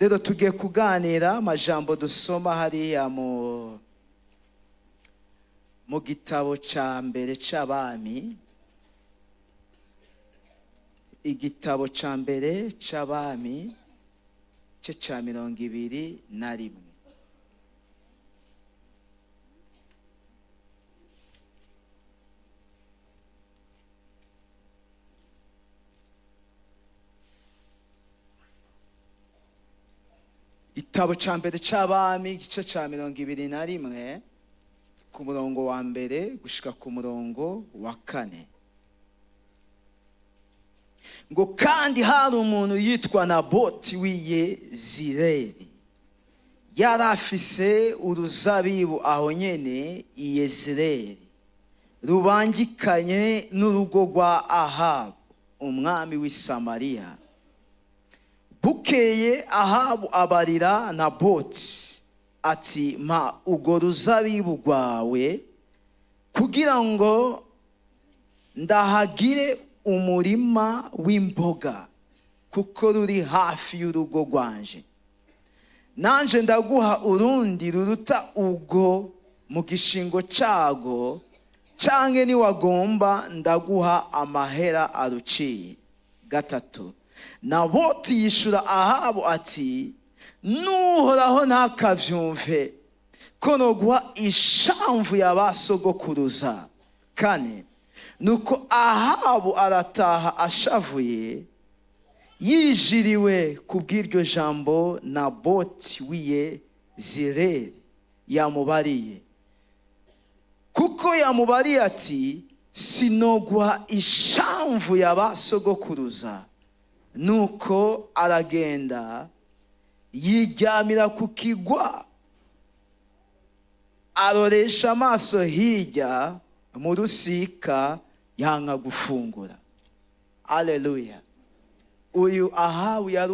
rero tugiye kuganira amajambo dusoma hariya mu gitabo ca mbere c'abami, igitabo ca mbere c'abami ce ca 21. Igitabo ca mbere c'abami igice ca 21 ku murongo wa mbere gushika ku murongo wa 4. Ngo kandi hari umuntu yitwa Naboti w'i Yezireli, yari afise uruzabibu aho nyene i Yezireli, rubangikanye n'urugo rwa Ahabu umwami w'i Samariya. Bukeye Ahabu abarira Naboti ati, mpa urwo ruzabibu rwawe kugira ngo ndahagire umurima w'imboga, kuko ruri hafi y'urugo rwanje. Nanje ndaguha urundi ruruta urwo mu gishingo cago, canke niwagomba ndaguha amahera aruciye. 3. Naboti yishura Ahabu ati, nuhoraho ntakavyumve ko noguha ishamvu ya basogokuruza. 4. Nuko Ahabu arataha ashavuye, yijiriwe kubw'iryo jambo Naboti w'i Yezireli yamubariye. Kuko yamubariye ati, sinoguha ishamvu ya basogokuruza. Nuko aragenda yiryamira ku kigwa, aroresha amaso hirya mu rusika, yanka gufungura. Haleluya. Uyu Ahabu yari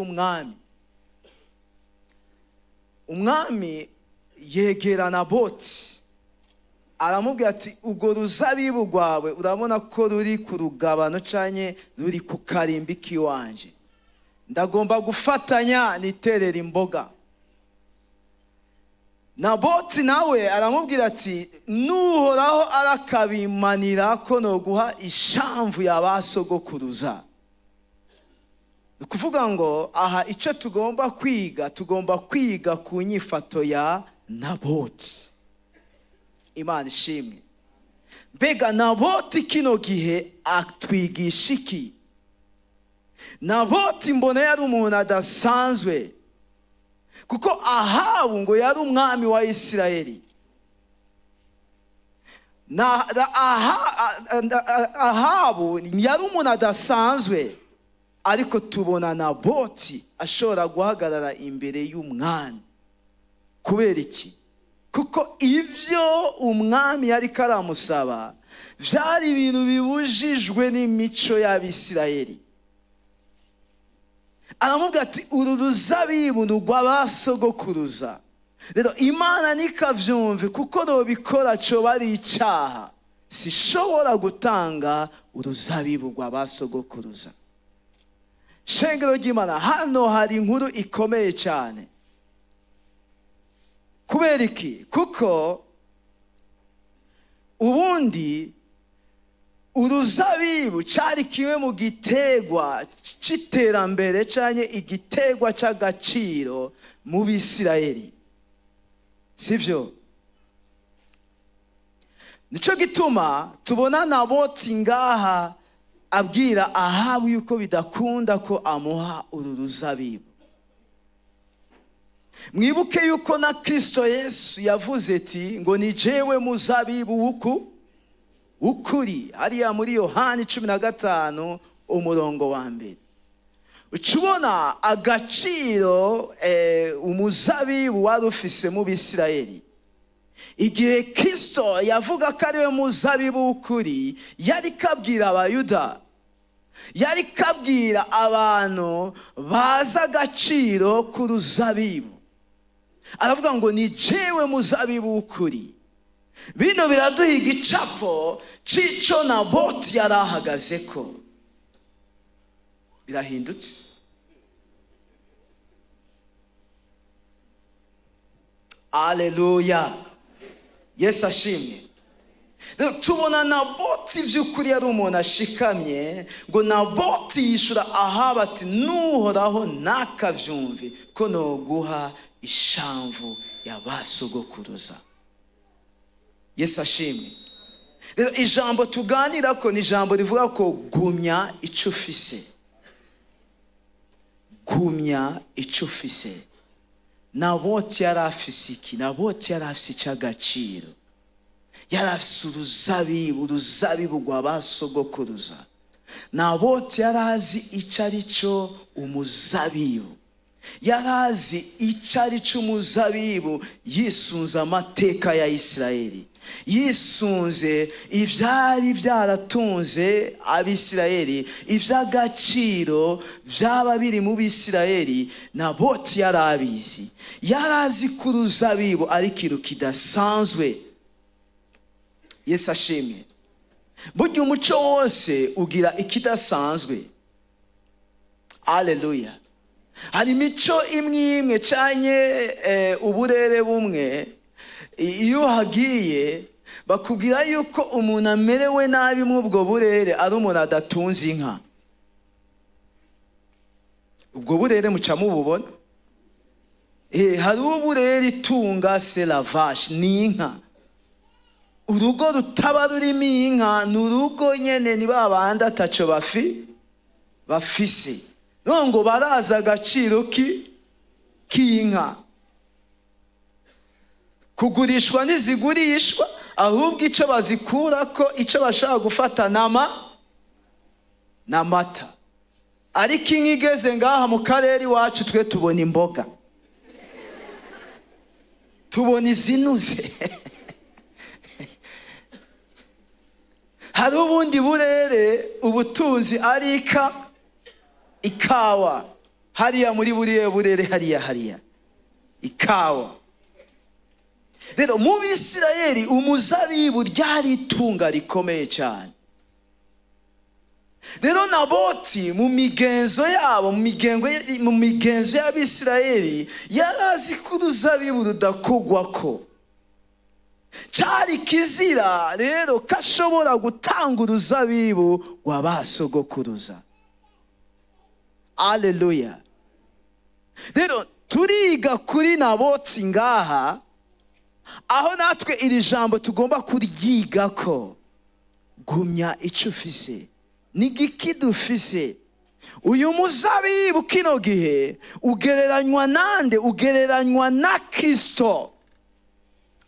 umwami yegera Naboti aramubwira ati, urwo ruzabibu rwawe urabona ko ruri ku rugabano canke ruri ku karimbi k'iwanje, ndagomba gufatanya niterera imboga. Naboti nawe aramubwira ati, nuhoraho arakabimanira ko noguha ishamvu ya basogokuruza. Kuvuga ngo aha ico tugomba kwiga ku nyifato ya Naboti. Imana ishimwe. Mbega Naboti kino gihe atwigisha iki? Naboti mbona yari umuntu adasanzwe, kuko Ahabu ngo yari umwami wa Isirayeli. Ahabu yari umuntu adasanzwe, ariko tubona Naboti ashobora guhagarara imbere y'umwami. Kubera iki? Kuko ivyo umwami yari karamusaba vyari ibintu bibujijwe n'imico y'Abisirayeli. Aramubwira ati, uru ruzabibu rw'abasogokuruza. Rero Imana nikavyumve, kuko nobikora coba ari icaha, sishobora gutanga uruzabibu rw'abasogokuruza. Shengero ry'Imana, hano hari inkuru ikomeye cyane. Kubera iki? Kuko ubundi uruzabibu cari kimwe mu gitegwa c'iterambere canke igitegwa c'agaciro mu Bisirayeli, sivyo? Nico gituma tubona Naboti ngaha abwira Ahabu yuko bidakunda ko amuha uru ruzabibu. Mwibuke yuko na Kristo Yesu yavuze ati, ngo ni jewe muzabibu ukuri, hariya muri Yohani 15 umurongo wa 2. Ucubona agaciro umuzabibu wari ufise mu Bisirayeli. Igihe Kristo yavuga ko ariwe muzabibu ukuri, yari kabwira Abayuda, yari kabwira abantu baza agaciro ku ruzabibu. Aravuga ngo ni jewe muzabibu ukuri. Bino biraduha igicapo c'ico Naboti yari ahagazeko. Birahindutse. Aleluya. Yesu ashimye. Rero tubona Naboti by'ukuri yari umuntu ashikamye, ngo Naboti yishura Ahabu ati nuhoraho ntakavyumve ko noguha ishamvu ya basogokuruza. Yesu ashimwe. Rero ijambo tuganira ko ni ijambo rivuga ko gumya icyo ufise. Gumya icyo ufise. Naboti yari afise iki? Naboti yari afise icy'agaciro. Yari afise uruzabibu rwa basogokuruza. Naboti yari azi icyo ari cyo umuzabibu. Yari azi icyo ari cyo umuzabibu, yisunze amateka ya Isirayeli, yisunze ibyari byaratunze Abisirayeli, iby'agaciro byaba biri mu Bisirayeli. Naboti yari abizi. Yari azi ko uruzabibu ari ikintu kidasanzwe. Yesu ashimwe. Burya umuco wose ugira ikidasanzwe. Aleluya. Hari imico imwe imwe cyane uburere bumwe, iyo hagiye bakubwira yuko umuntu amerewe nabi mu ubwo burere ari umuntu adatunze inka. Ubwo burere muca mububona? Hari uburere itunga c'est la vache, ni inka. Urugo rutaba rurimo inka ni urugo nyene ni babandi ataco bafise. Ngo baraza agaciro k'inka. Kugurishwa ntizigurishwa, ahubwo icyo bazikurako, icyo bashaka gufata n'amata. Ariko inka igeze ngaha mu karere iwacu twe tubona imboga, tubona izinuze. Hari ubundi burere ubutunzi ari ikawa. Hariya muri buriya burere hariya ikawa. Rero mu Bisirayeli umuzabibu ryari itunga rikomeye cyane. Rero Naboti mu migenzo yabo, mu migenzo y'Abisirayeli yari azi ko uruzabibu rudakugwako. Cyari kizira rero ko ashobora gutanga uruzabibu wa basogokuruza. Aleluya. Rero turiga kuri Naboti ngaha, aho natwe iri jambo tugomba kuryiga ko gumya icyo ufise. N'igiki dufise? Uyu muzabibu kino gihe ugereranywa nande? Ugereranywa na Kristo.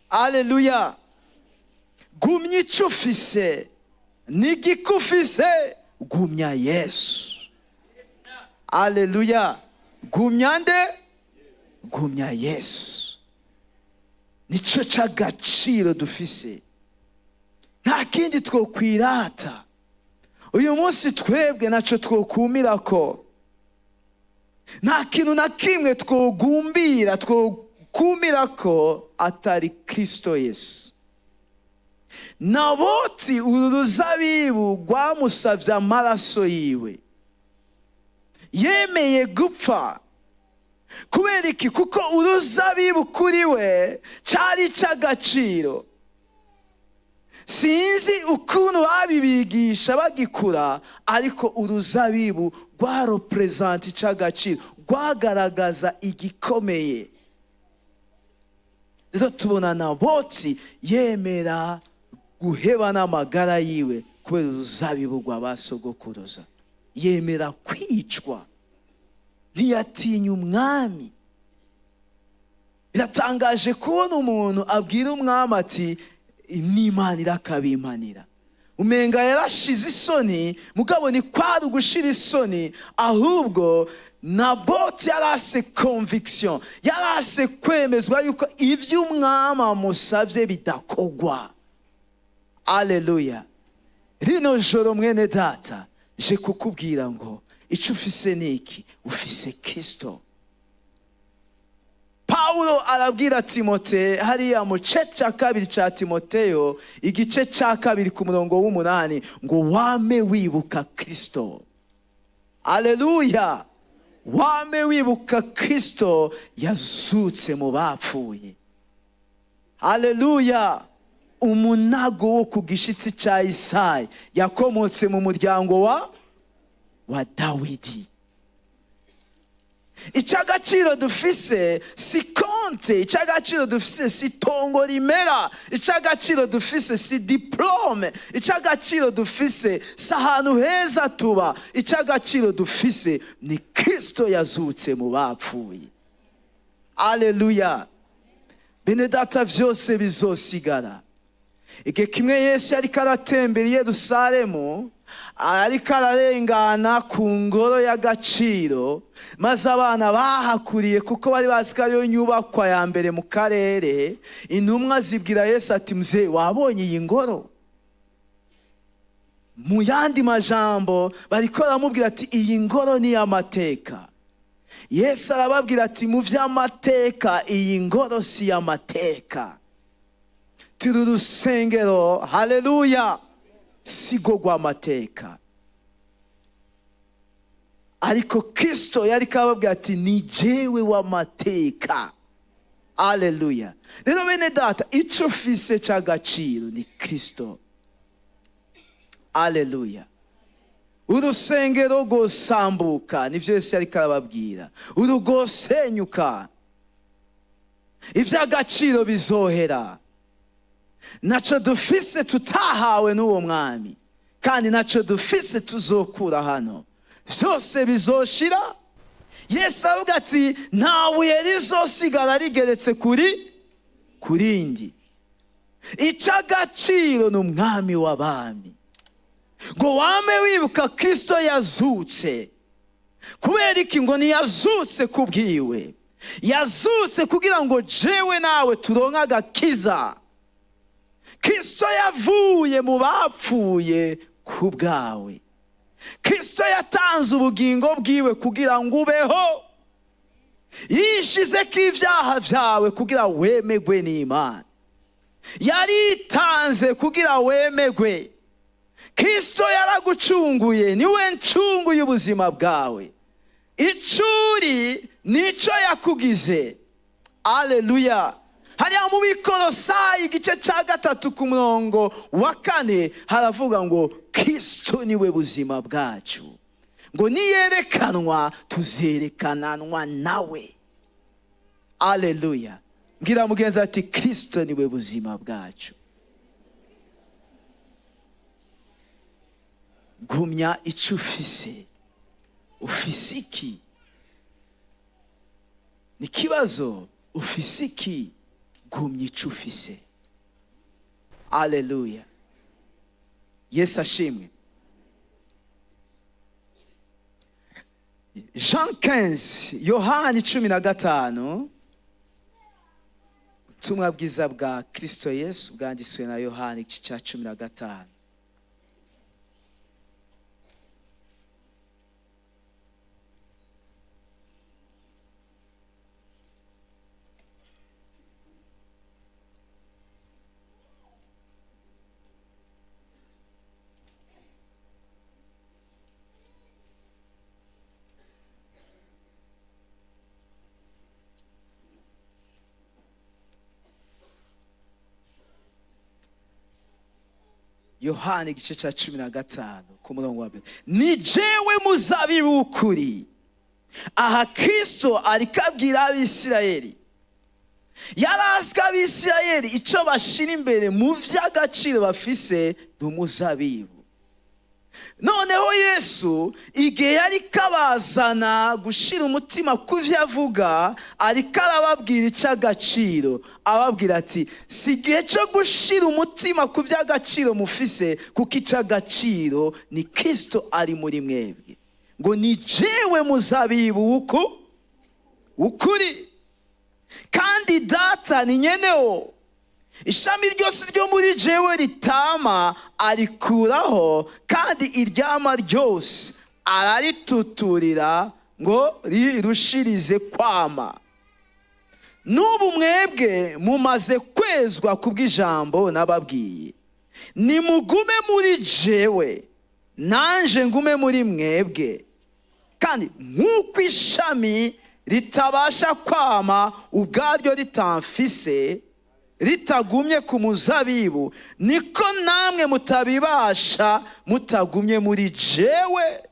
Aleluya. Gumya icyo ufise. N'igiki ufise? Gumya Yesu. Aleluya. Gumya nde? Gumya Yesu. Nicyo cy'agaciro dufise. Nta kindi twokwirata. Uyu munsi twebwe naco twokumira ko. Nta kintu na kimwe twogumbira, twokumira ko atari Kristo Yesu. Naboti uruzabibu rwamusavye amaraso yiwe. Yemeye gupfa. Kubera iki? Kuko uruzabibu kuri we cyari cy'agaciro. Sinzi ukuntu babibigisha bagikura, ariko uruzabibu rwarepresenta icy'agaciro, rwagaragaza igikomeye. Rero tubona Naboti yemera guheba n'amagara yiwe kubera uruzabibu rwa basogokuruza. Yemera kwicwa. Ntiyatinya umwami. Biratangaje kubona umuntu abwira umwami ati n'Imana irakabimpanira. Umenga yarashize isoni, mugabo ni kwari ugushira isoni, ahubwo Naboti yarase conviction, yarase kwemezwa yuko ivyo umwami amusavye bidakogwa. Aleluya. Rino joro mwene data, je kukubwira ngo icyo ufise niki? Ufise Kristo. Paulo arabwira Timote hariya mu gice cya kabiri cya Timoteyo, igice cya kabiri ku murongo w'8, ngo wame wibuka Kristo. Aleluya. Wame wibuka Kristo yazutse mu bapfuye. haleluya. Umunago wo ku gishitsi cya Isayi yakomotse mu muryango wa Dawidi. Icy'agaciro dufise si konte, icy'agaciro dufise si tongo rimera, icy'agaciro dufise si diplome, icy'agaciro dufise si ahantu heza tuba, icy'agaciro dufise ni Kristo yazutse mu bapfuye. Haleluya. Bene data, byose bizosigara. Igihe kimwe Yesu yariko aratembera i Yerusalemu, ariko ararengana ku ngoro y'agaciro, maze abana bahakuriye kuko bari bazi ko ariyo nyubakwa ya mbere mu karere. Intumwa zibwira Yesu ati, mzee, wabonye iyi ngoro? Mu yandi majambo bariko baramubwira ati, iyi ngoro ni y'amateka. Yesu arababwira ati, mu vy'amateka iyi ngoro si y'amateka. Turi urusengero, haleluya, sigo rw'amateka. Ariko Kristo yariko ababwira ati, ni jewe w'amateka. Haleluya. Rero bene data, ico ufise c'agaciro ni Kristo. Haleluya. Urusengero rwosambuka, nivyo Yesu yariko arababwira. Urugosenyuka, ivy'agaciro bizohera. Naco dufise tutahawe n'uwo mwami, kandi naco dufise tuzokura hano, vyose bizoshira. Yesu avuga ati, nta buye rizosigara rigeretse kurindi. Ic'agaciro ni umwami w'abami. Ngo wame wibuka Kristo yazutse. Kubera iki? Ngo ntiyazutse kubwiwe, yazutse kugira ngo jewe nawe turonke agakiza. Kristo yavuye mu bapfuye ku bwawe. Kristo yatanze ubugingo bwiwe kugira ngo ubeho. Yishizeko ivyaha vyawe kugira wemegwe n'Imana. Yaritanze kugira wemegwe. Kristo yaragucunguye, niwe ncungu y'ubuzima bwawe. Icuri nico yakugize. Haleluya. Hariya mu Bikolosayi igice ca 3 ku murongo wa 4 haravuga ngo Kristo niwe buzima bwacu, ngo niyerekanwa tuzerekananwa nawe. Haleluya. Ngira mugenzi ati, Kristo niwe buzima bwacu. Gumya ico ufise. Ufise iki? Ni kibazo. Ufise iki? Gumya ico ufise. Haleluya. Yesu ashimwe. Jean 15, Yohani 15, ubutumwa bwiza bwa Kristo Yesu bwanditswe na Yohani igice ca 15. Yohani igice ca 15 ku murongo wa 2. Ni jewe muzabibu w'ukuri. Aha Kristo ariko abwira Abisirayeli. Yarazwe Abisirayeli ico bashira imbere mu vy'agaciro bafise n'umuzabibu. Noneho Yesu igihe yariko abazana gushira umutima kuvyo avuga, ariko arababwira ic'agaciro, ababwira ati, si igihe co gushira umutima ku vy'agaciro mufise, kuko ic'agaciro ni Kristo ari muri mwebwe. Ngo ni jewe muzabibu w'ukuri, kandi Data ni nyenewo. Ishami ryose ryo muri jewe ritama arikuraho, kandi iryama ryose ararituturira ngo rirushirize kwama. N'ubu mwebwe mumaze kwezwa kubw'ijambo nababwiye. Nimugume muri jewe, nanje ngume muri mwebwe. Kandi nk'uko ishami ritabasha kwama ubwaryo ritamfise, ritagumye ku muzabibu, niko namwe mutabibasha mutagumye muri jewe.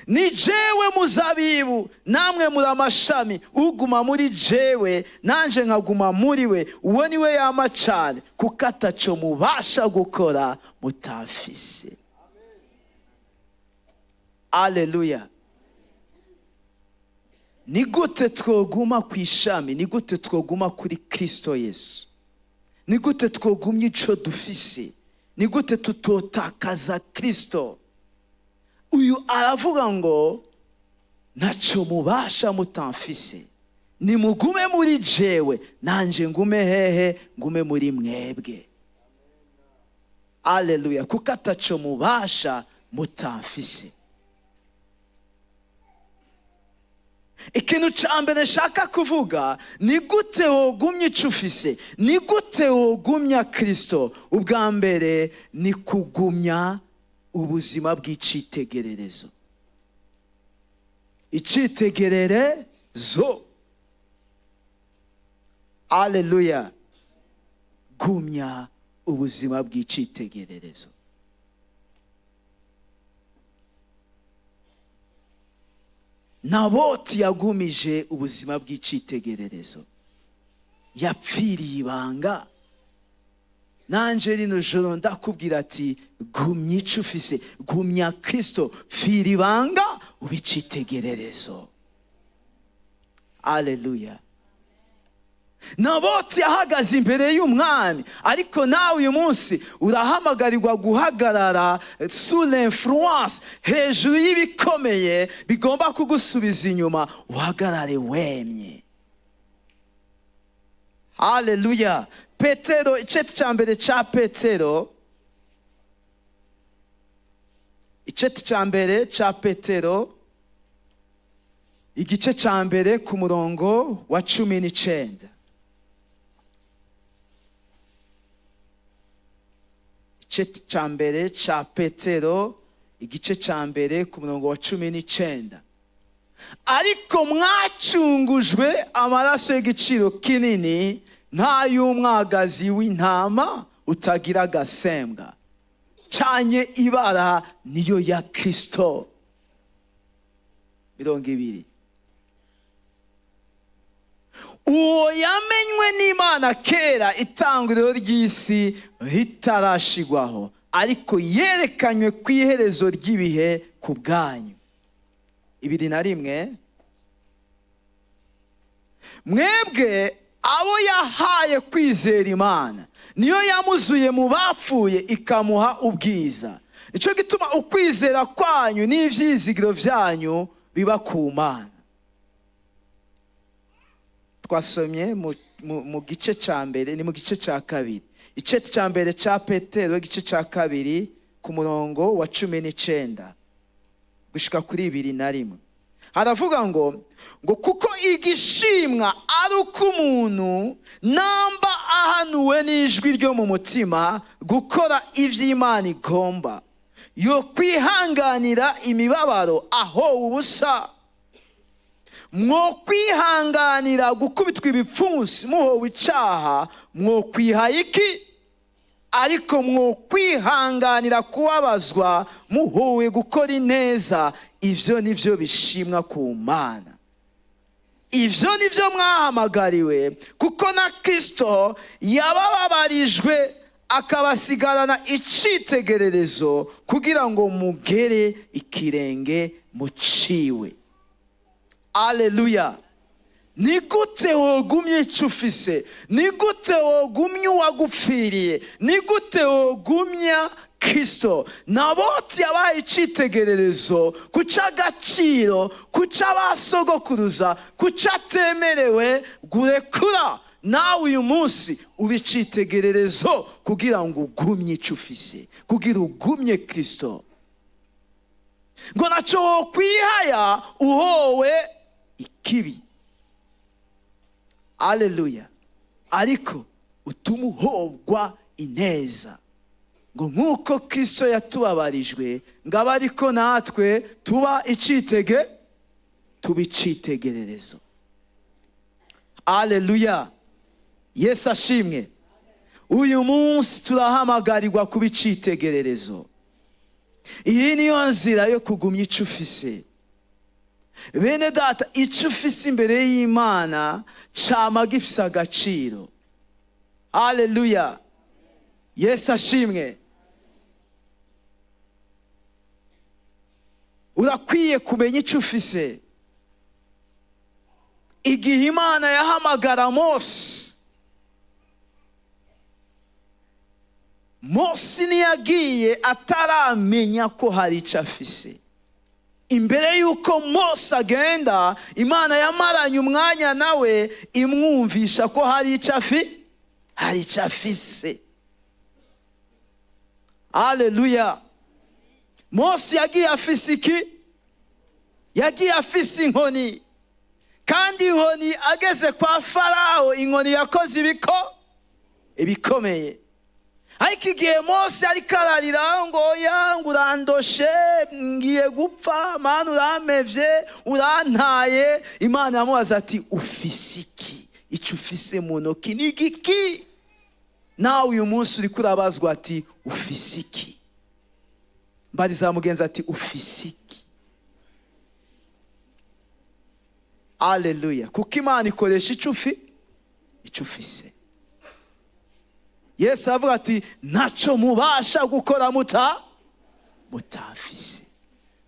Ni jewe muzabibu, namwe muri amashami. Uguma muri jewe, nanje nkaguma muri we, uwo ni we yama cane, kuko ataco mubasha gukora mutamfise. Aleluya. Ni gute twoguma ku ishami? Ni gute twoguma kuri Kristo Yesu? Ni gute twogumya ico dufise? Ni gute tutotakaza Kristo? Uyu aravuga ngo ntaco mubasha mutamfise. Nimugume muri jewe, nanje ngume hehe? Ngume muri mwebwe. Aleluya. Kuko ataco mubasha mutamfise. Ikintu ca mbere nshaka kuvuga, ni gute wogumya ico ufise? Ni gute wogumya Kristo? Ubwa mbere ni kugumya ubuzima bw'icitegererezo. Icitegererezo. Aleluya. Gumya ubuzima bw'icitegererezo. Naboti yagumije ubuzima bw'icitegererezo, yapfiriye ibanga. Nanje rino joro ndakubwira ati gumya ico ufise, gumya Kristo, pfira ibanga ubicitegererezo. Aleluya. Naboti yahagaze imbere y'umwami, ariko nawe uyu munsi urahamagarirwa guhagarara sous l'influence, hejuru y'ibikomeye bigomba kugusubiza inyuma, uhagarare wemye. Haleluya. Petero, iceti ca mbere ca Petero, iceti ca mbere ca Petero, igice ca mbere ku murongo wa 19. Iceti ca mbere ca Petero, igice ca mbere ku murongo wa 19. Ariko mwacungujwe amaraso y'igiciro kinini, nk'ay'umwagazi w'intama utagira agasembwa, canye ibara niyo ya Kristo. 20. Uwo yamenywe n'Imana kera itanguriro ry'isi ritarashigwaho, ariko yerekanywe ku iherezo ry'ibihe ku bwanyu. 21. Mwebwe abo yahaye kwizera Imana, niyo yamuzuye mu bapfuye ikamuha ubwiza. Nico gituma ukwizera kwanyu n'ivyizigiro vyanyu biba ku Mana. Twasomye mu gice ca mbere, ni mu gice ca kabiri. Iceti ca mbere ca Petero, igice ca kabiri ku murongo wa 19 gushika kuri 21. Haravuga ngo kuko igishimwa ari uko umuntu namba ahanuwe n'ijwi ryo mu mutima gukora ivy'Imana igomba, yo kwihanganira imibabaro aho ubusa. Mwo kwihanganira gukubitwa ibipfunsi muhowe icaha, mwo kwiha iki? Ariko mwo kwihanganira kubabazwa muhowe gukora ineza, ivyo nivyo bishimwa ku Mana. Ivyo nivyo mwahamagariwe, kuko na Kristo yabababarijwe akabasigarana icitegererezo, kugira ngo mugere ikirenge muciwe. Aleluya. Ni gute wogumye ico ufise? Ni gute wogumya uwagupfiriye? Ni gute wogumya Kristo? Naboti yabaye icitegererezo, kuca agaciro, kuca abasogokuruza, kuca atemerewe gurekura. Nawe uyu munsi ubicitegererezo kugira ngo ugumye ico ufise, kugira ugumye Kristo. Ngo naco wokwihaya uhowe ikibi. Aleluya. Ariko utuma uhobwa ineza, ngo nk'uko Kristo yatubabarijwe, ngaba ariko natwe tuba icitegererezo. Aleluya. Yesu ashimwe. Uyu munsi turahamagarirwa kuba icitegererezo. Iyi niyo nzira yo kugumya icyo ufise. Bene data, icyo ufise imbere y'Imana cama gifise agaciro. Haleluya. Yesu ashimwe. Urakwiye kumenya icyo ufise. Igihe Imana yahamagara Mose, Mose ntiyagiye ataramenya ko hari icyo afise. Imbere y'uko Mose agenda, Imana yamaranye umwanya nawe imwumvisha ko hari icyo afise. Haleluya. Mose yagiye afise iki? Yagiye afise inkoni. Kandi inkoni ageze kwa Farawo, inkoni yakoze ibikomeye. Ariko igihe Mose ariko ararira ngo urandoshe, ngiye gupfa, Mana uramevye, urantaye, Imana yamubaza ati ufise iki? Icyo ufise mu ntoki ni igiki? Nawe uyu munsi uriko urabazwa ati ufise iki? Mbariza mugenzi ati ufise iki? Haleluya. Kuko Imana ikoresha icyo ufise. Yesu avuga ati ntacyo mubasha gukora mutafise.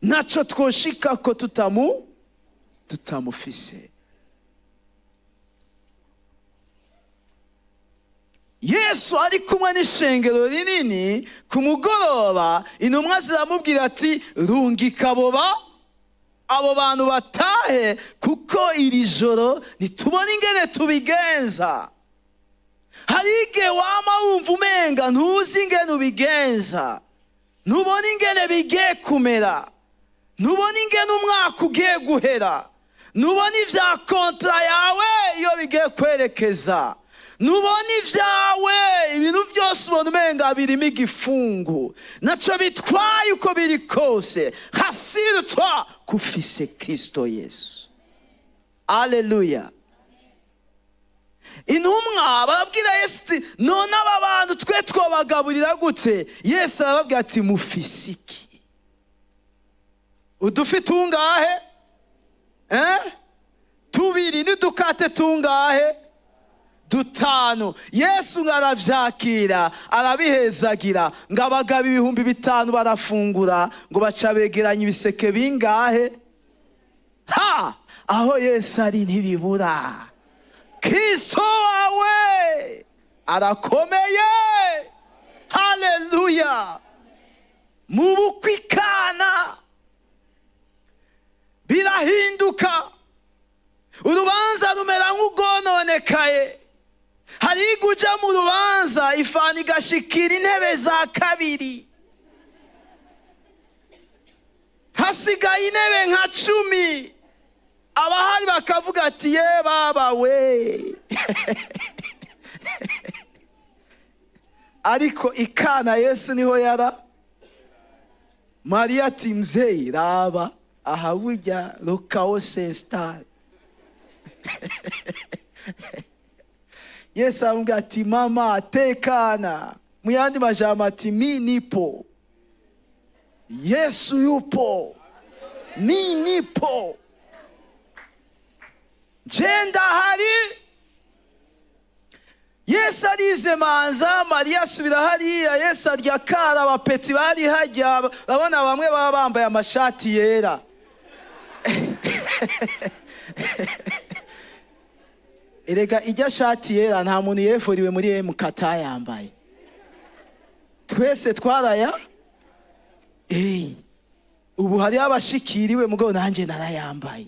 Ntacyo twoshika ko tutamufise. Yesu ari kumwe n'ishengero rinini, ku mugoroba intumwa ziramubwira ati rungika abo bantu batahe, kuko iri joro ntitubona ingene tubigenza. Hari igihe wama wumva umenga ntuzi ingene ubigenza, ntubona ingene bigiye kumera, ntubona ingene umwaka ugiye guhera, ntubona ivya kontra yawe iyo bigiye kwerekeza, ntubona ivyawe, ibintu byose ubona umenga birimo igifungu. Naco bitwaye uko biri kose, rassure-toi kufise Kristo Yesu. Haleluya. Intumwa barabwira Yesu ati none aba bantu twe twobagaburira gute? Yesu arababwira ati mufise iki? Udufi tungahe? Tubiri. N'udukate tungahe? 5. Yesu ngaravyakira, arabihezagira, ngo abagabo 5,000 barafungura, ngo baca begeranya ibiseke bingahe? Aho Yesu ari ntibibura. Kristo wawe arakomeye. Haleluya. Mu bukwe Kana birahinduka, urubanza rumera nk'ugononekaye. Hari guja mu rubanza ifani igashikira intebe za kabiri, hasigaye intebe nka 10. Abahari bakavuga ati ye baba we. Ariko ikana Yesu niho yara. Maria ati mzee raba aha burya lokao senstal. Yesu amubwira ati mama tekana. Mu yandi majambo ati mi nipo. Yesu yupo, mi nipo, jenda hari. Yesu arize manza, Maria asubira hariya. Yesu arya kara, abapeti bari hajya, babona bamwe baba bambaye amashati yera. Erega ijya shati yera nta muntu yefuriwe muri mukata yambaye. Twese twaraya. Ubu hari abashikiriwe mugabo nanje narayambaye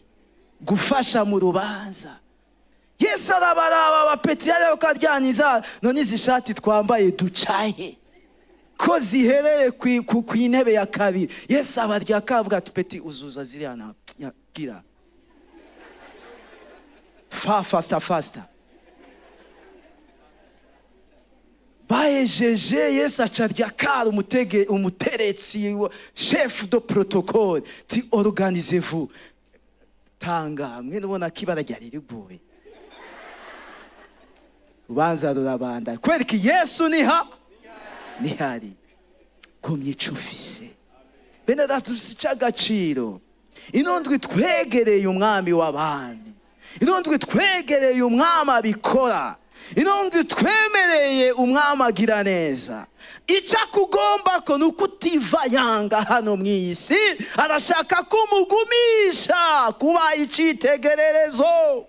gufasha mu rubanza. Yesu arabaraba abapeti yari bakaryaniza, none izi shati twambaye ducaye ko zihereye ku intebe ya kabiri. Yesu abarya akavuga ati peti uzuza ziriya na gira faster. Baejeje Yesu acarya kara, umuteretsi chef de protocole ti organisez-vous. Tanga mwe nubona kibara ryari riguye. ubanza rurabanda kwereka Yesu nihari kumye ico ufise. Bene data dufise ic'agaciro. Ino ndwi twegereye umwami w'abami, ino ndwi twegereye umwami abikora, ino ndwi twemereye umwami agira neza. Icakugomba ko nuko utivayanga hano mw'isi. Arashaka kumugumisha kuba icitegererezo.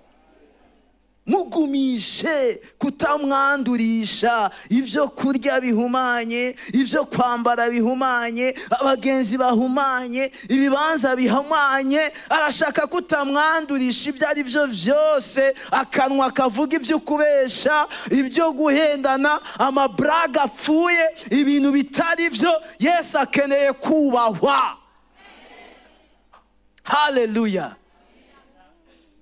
Mugumishe kutamwandurisha ibyo kurya bihumanye, ibyo kwambara bihumanye, abagenzi bahumanye, ibibanza bihumanye. Arashaka kutamwandurisha ibyo ari byo byose, akanwa kavuga ibyo kubesha, ibyo guhendana, amabraga apfuye, ibintu bitari byo. Yesu akeneye kubahwa. Haleluya.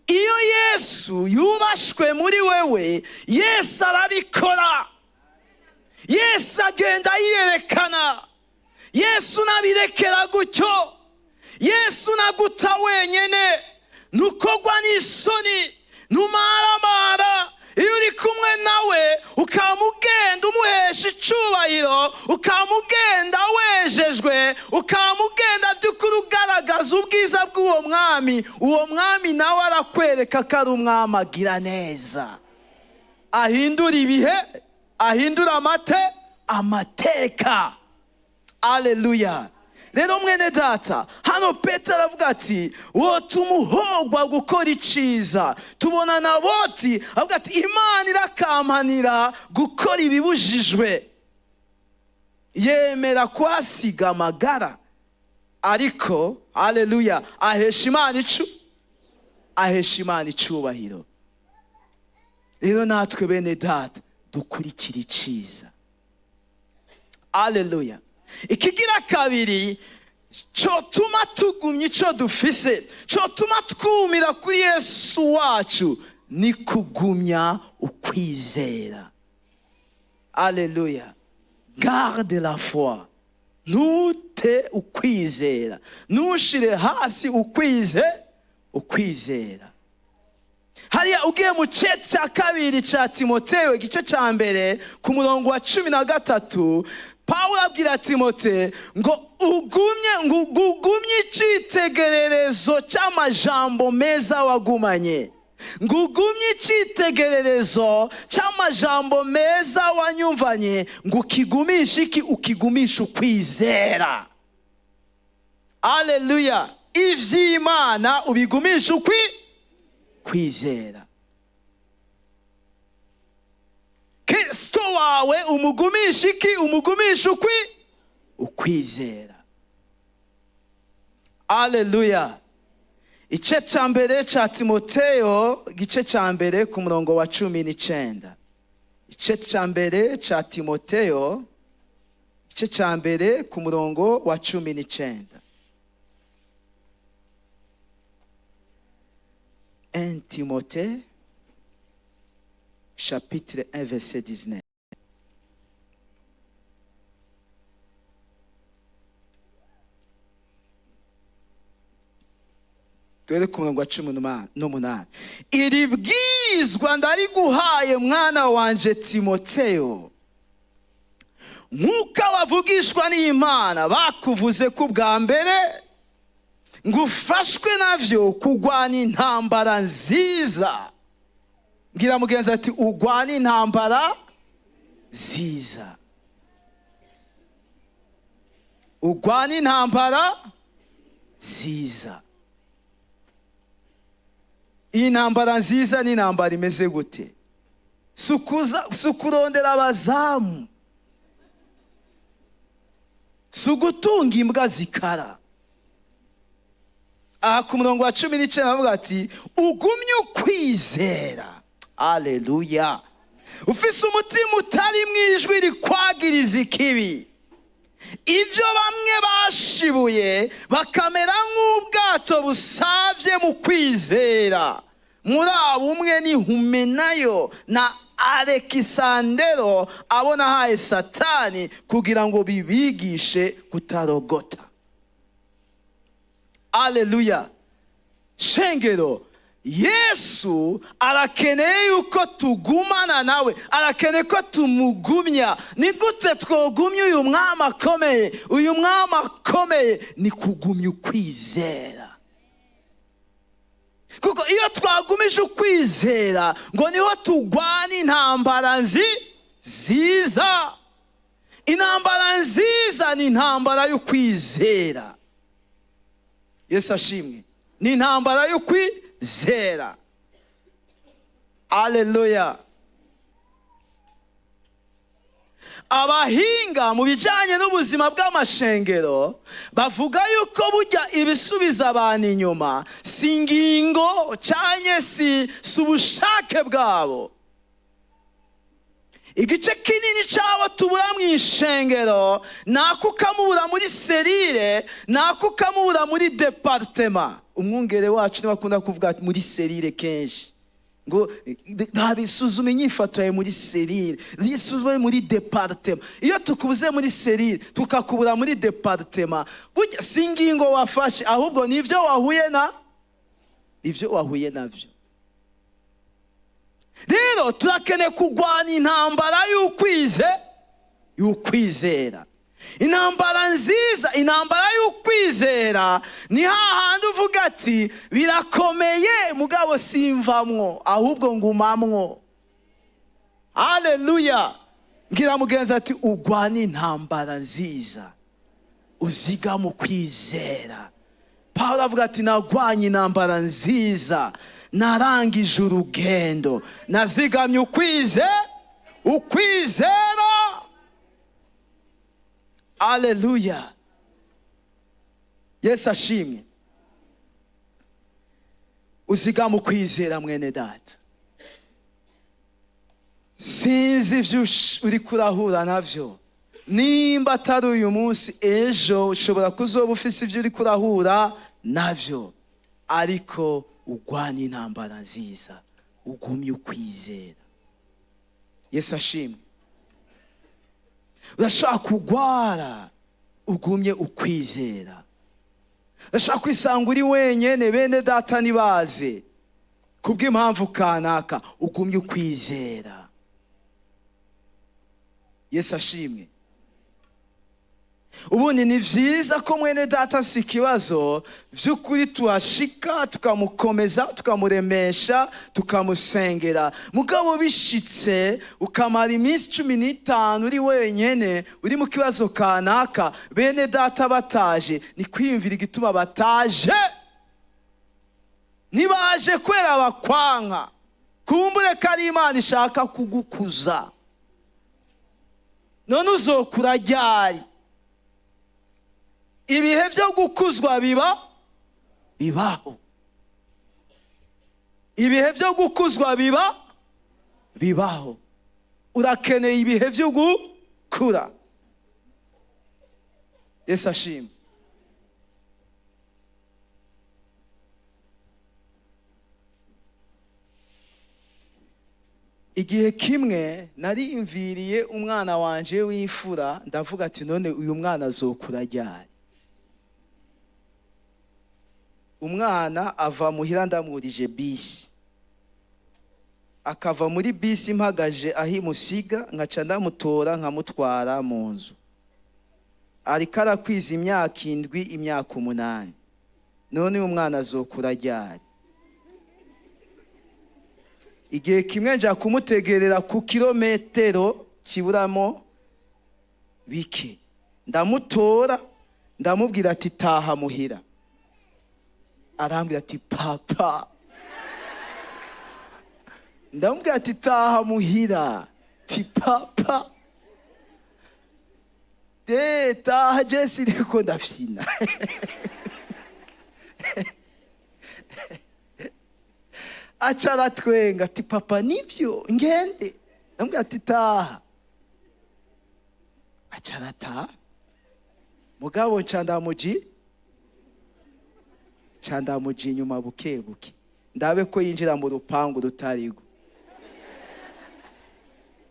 Iyo Yesu yubashwe muri wewe, Yesu arabikora. Yesu agenda yiyerekana. Yesu nabirekera gutyo. Yesu naguta wenyene, nukogwa n'isoni, numaramara. Iyo uri kumwe nawe ukamugenda umuhesha icubahiro, ukamugenda wejejwe, ukamugenda by'ukuri ugaragaza ubwiza bw'uwo mwami, uwo mwami nawe arakwereka ko ari umwami agira neza, ahindura ibihe, ahindura amateka. Aleluya. Rero mwene data, hano Petero aravuga ati wotuma uhogwa gukora iciza. Tubona Naboti avuga ati Imana irakampanira gukora ibibujijwe, yemera kuhasiga amagara, ariko aleluya, ahesha Imana icubahiro. Rero natwe bene data dukurikira iciza. Aleluya. Ikigira kabiri cotuma tugumya ico dufise, cotuma twumira kuri Yesu wacu, ni kugumya ukwizera. Aleluya. Garde la foi. Nute ukwizera, nushire hasi ukwizera. Hariya ugiye mu ceti cya kabiri cya Timoteyo igice cya mbere ku murongo wa 13, Pawulo abwira Timote ngo ugumye icitegererezo cy'amajambo meza wagumanye, ngo ugumye icitegererezo cy'amajambo meza wanyumvanye, ngo ukigumishe iki? Ukigumisha ukwizera. Aleluya. Ivy'Imana ubigumisha kwizera. Kristo wawe umugumisha iki? Umugumisha ukwizera. Aleluya. Igice cya mbere cya Timoteyo igice cya mbere ku murongo wa 19. Igice cya mbere cya Timoteyo igice cya mbere ku murongo wa 19. 1 Timothée chapitre 1 verset 19. Twere ku murongo wa 18. Iri bwizwa ndariguhaye mwana wanje Timoteyo, nk'uko abavugishwa n'Imana bakuvuze ku bwa mbere, ngufashwe navyo kugwana intambara nziza. Ngira mugenzi ati ugwana intambara nziza. Ugwana intambara nziza. Iyi ntambara nziza ni intambara imeze gute? Sukurondera abazamu, sugutunga imbwa zikara. Aha ku murongo wa 19 avuga ati ugumye ukwizera. Aleluya. Ufise umutima utari mwijwi rikwagiriza ikibi. Ibyo bamwe bashibuye bakamera nk'ubwato busavye mu kwizera. Muri abo umwe ni Humenayo na Alekisandero, abona haye Satani kugira ngo bibigishe kutarogota. Aleluya. Shengero, Yesu arakeneye yuko tugumana nawe, arakeneye ko tumugumya. Ni gute twogumya uyu mwami akomeye? Uyu mwami akomeye ni kugumya ukwizera. Kuko iyo twagumije ukwizera ngo niho tugwana intambara nziza. Intambara nziza ni intambara y'ukwizera. Yesu ashimwe. Ni intambara y'ukwizera. Haleluya. Abahinga mu bijyanye n'ubuzima bw'amashengero bavuga yuko burya ibisubiza abantu inyuma si ingingo cyane si ubushake bwabo. Igice kinini cyabo tubura mu ishengero nako ukamubura muri serire, nako ukamubura muri departema. Umwungere wacu niba akunda kuvuga muri serire kenshi ngo ntabisuzume inyifato yawe muri serire, risuzume muri departema. Iyo tukubuze muri serire tukakubura muri departema, burya si ingingo wafashe, ahubwo ni ibyo wahuye nabyo. Rero turakeneye kurwana intambara y'ukwizera. Intambara nziza, intambara y'ukwizera ni hahandi uvuga ati birakomeye mugabo simvamwo, ahubwo ngumamwo. Haleluya. Ngira mugenzi ati ugwana intambara nziza, uzigama ukwizera. Pawulo avuga ati nagwanye intambara nziza, narangije urugendo, nazigamye ukwizera. Haleluya. Yesu ashimwe. Uzigama ukwizera mwene data. Sinzi ibyo uri kurahura navyo. Nimba atari uyu munsi, ejo ushobora kuzoba ufise ibyo uri kurahura navyo, ariko ugwana intambara nziza, ugumye ukwizera. Yesu ashimwe. Urashaka kugwara, ugumye ukwizera. Urashaka kwisanga uri wenyene, bene data nibaze kubw'impamvu kanaka, ugumye ukwizera. Yesu ashimwe. Ubundi ni vyiza ko mwene data afise ikibazo vy'ukuri tuhashika tukamukomeza, tukamuremesha, tukamusengera. Mugabo bishitse ukamara iminsi 15 uri wenyene, uri mu kibazo kanaka, bene data bataje, ni kwiyumvira igituma bataje. Nibaje kwera bakwanka, kumbure ko ari Imana ishaka kugukuza. None uzokura ryari? Ibihe byo gukuzwa bibaho. Ibihe byo gukuzwa bibaho. Urakeneye ibihe byo gukura. Yesu ashimwe. Igihe kimwe narimviriye umwana wanje w'imfura, ndavuga ati none uyu mwana azokura ryari? Umwana ava muhira ndamurije bisi, akava muri bisi mpagaje ahimusiga, nkaca ndamutora nkamutwara mu nzu. Ariko arakwiza imyaka 7, imyaka 8. None uyu mwana azokura ryari? Igihe kimwe nja kumutegerera ku kilometero kiburamo bike, ndamutora ndamubwira ati taha muhira. Arambwira ati papa. Ndamubwira ati taha muhira. Ti papa. Taha Jesse reko ndafyina. Acara twenga ati papa nivyo ngende. Ndamubwira ati taha. Acara taha. Mugabo candamuji inyuma bukebuke, ndabe ko yinjira mu rupangu rutarigo.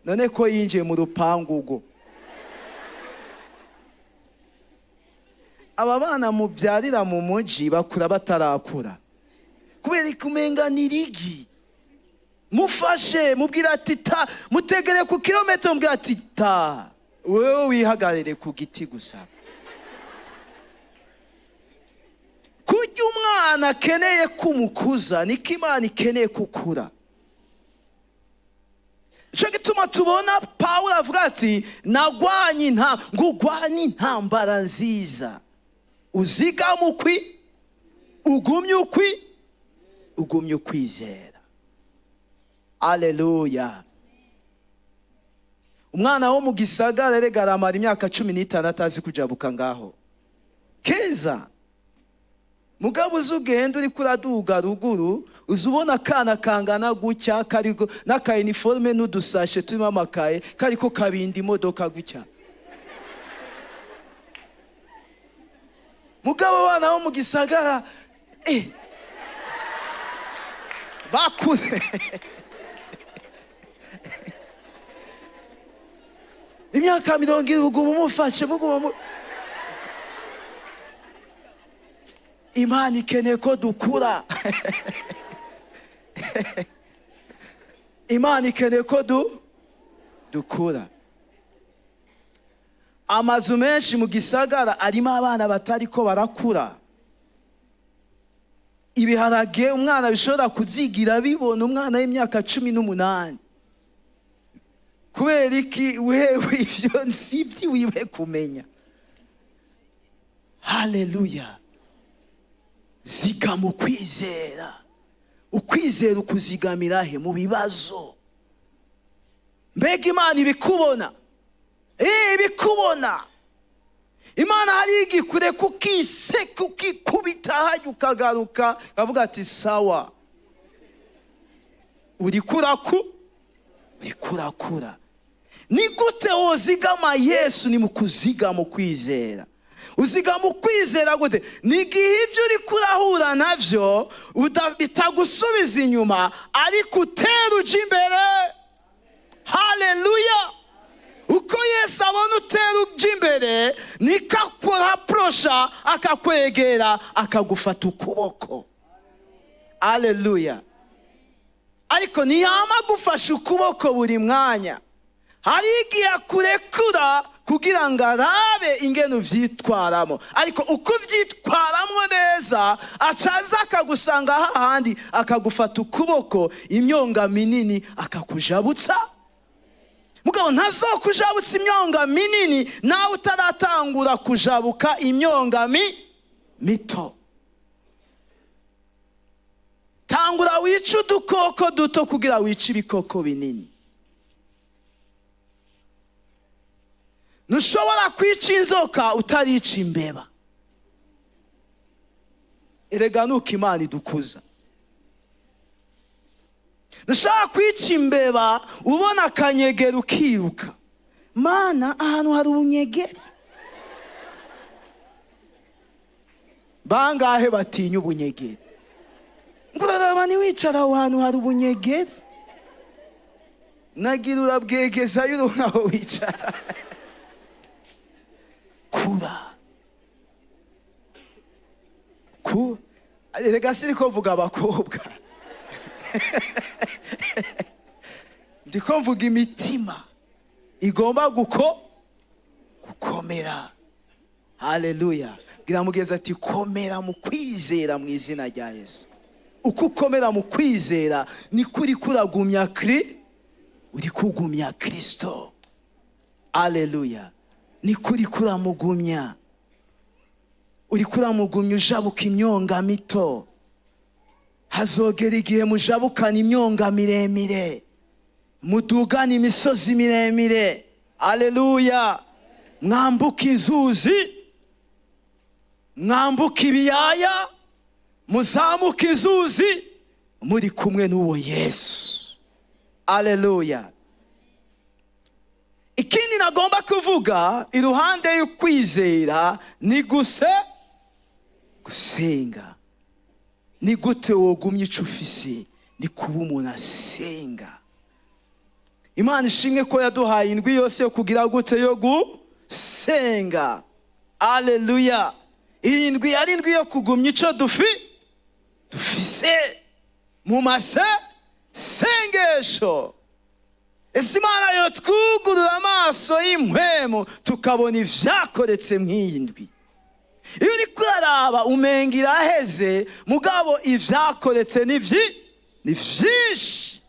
None ko yinjiye mu rupangu ugo. Aba bana mubyarira mu muji bakura batarakura. Kubera kumenga nirigi. Mufashe mubwira ati ta, mutegere ku kilometero mubwira ati ta, wewe wihagarire ku giti gusa. Kurya umwana akeneye kumukuza niko Imana ikeneye kukura. Ico gituma tubona Pawulo avuga ati nagwanye ngugwanye intambara nziza, uzigama ukwi, ugumye ukwizera. Haleluya. Umwana wo mu gisagara erega aramara imyaka 16 atazi kujabuka ngaho keza. Mugabo uzugenda uri kuraduga ruguru, uzubona kana kangana gutya kariko n'aka uniforme n'udusashe turimo amakaye kariko kabindi imodoka gutya. Mugabo bana wo mu gisagara bakuze. Imyaka 70 umufashe muguma. Imana ikeneye ko dukura. Imana ikeneye ko dukura. Amazu menshi mu gisagara arimo abana batari ko barakura. Ibiharage umwana bishobora kuzigira bibona umwana w'imyaka 18. Kubera iki wewe ivyo nsivyi wiwe kumenya. Haleluya. Zigama ukwizera. Ukwizera ukuzigamira he mu bibazo. Mbega Imana ibikubona. Ibikubona. Imana hari igikure kukise kukikubita haje ukagaruka avuga ati sawa. Urikurakura. Ni gute wozigama Yesu? Ni mukuzigama ukwizera. Uzigama ukwizera gute? Ni gihe ivyo uri kurahura navyo bitagusubiza inyuma ariko utera uja imbere. Haleluya. Uko Yesu abona utera uja imbere niko akuraprosha akakwegera akagufata ukuboko. Haleluya. Ariko ntiyama gufasha ukuboko buri mwanya. Hari igihe akurekura kugira ngo arabe ingene uvyitwaramo. Ariko uko uvyitwaramo neza acaza akagusanga hahandi akagufata ukuboko, imyonga minini akakujabutsa. Mugabo ntazokujabutsa imyonga minini nawe utaratangura kujabuka imyonga mito. Tangura wica udukoko duto kugira wica ibikoko binini. Nushobora kwica inzoka utarica imbeba. Erega nuko Imana idukuza. Nushobora kwica imbeba ubona akanyegera ukiruka. Mana ahantu hari ubunyegeri. Bangahe batinya ubunyegeri? Nguraraba ni wicara ahantu hari ubunyegeri. Nagira urabwegeza y'urunaho wicara. Erega siriko mvuga abakobwa. Ndiko mvuga imitima igomba gukomera. Haleluya. Gira mugenzi ati komera mu kwizera mu izina rya Yesu. Uko ukomera mu kwizera ni kuri kuragumya uri kugumya Kristo. Haleluya. Ni kuri kuramugumya. Uri kuramugumya ujabuka imyonga mito. Hazogera igihe mujabukana imyonga miremire. Mudugana imisozi miremire. Haleluya. Mwambuka inzuzi. Mwambuka ibiyaya. Muzamuka inzuzi. Muri kumwe n'uwo Yesu. Haleluya. Ikindi nagomba kuvuga iruhande y'ukwizera ni gusenga. Ni gute wogumye ico ufise? Ni kuba umuntu asenga. Imana ishimwe ko yaduhaye indwi yose yo kugira gute yo gusenga. Haleluya. Iyi ndwi ari indwi yo kugumya ico dufise. mu masengesho. Ese Imana yo twugurura amaso y'impwemu tukabona ivyakoretse mw'iyi ndwi. Iyo uri kuraraba umenga iraheze, mugabo ivyakoretse ni vyinshi.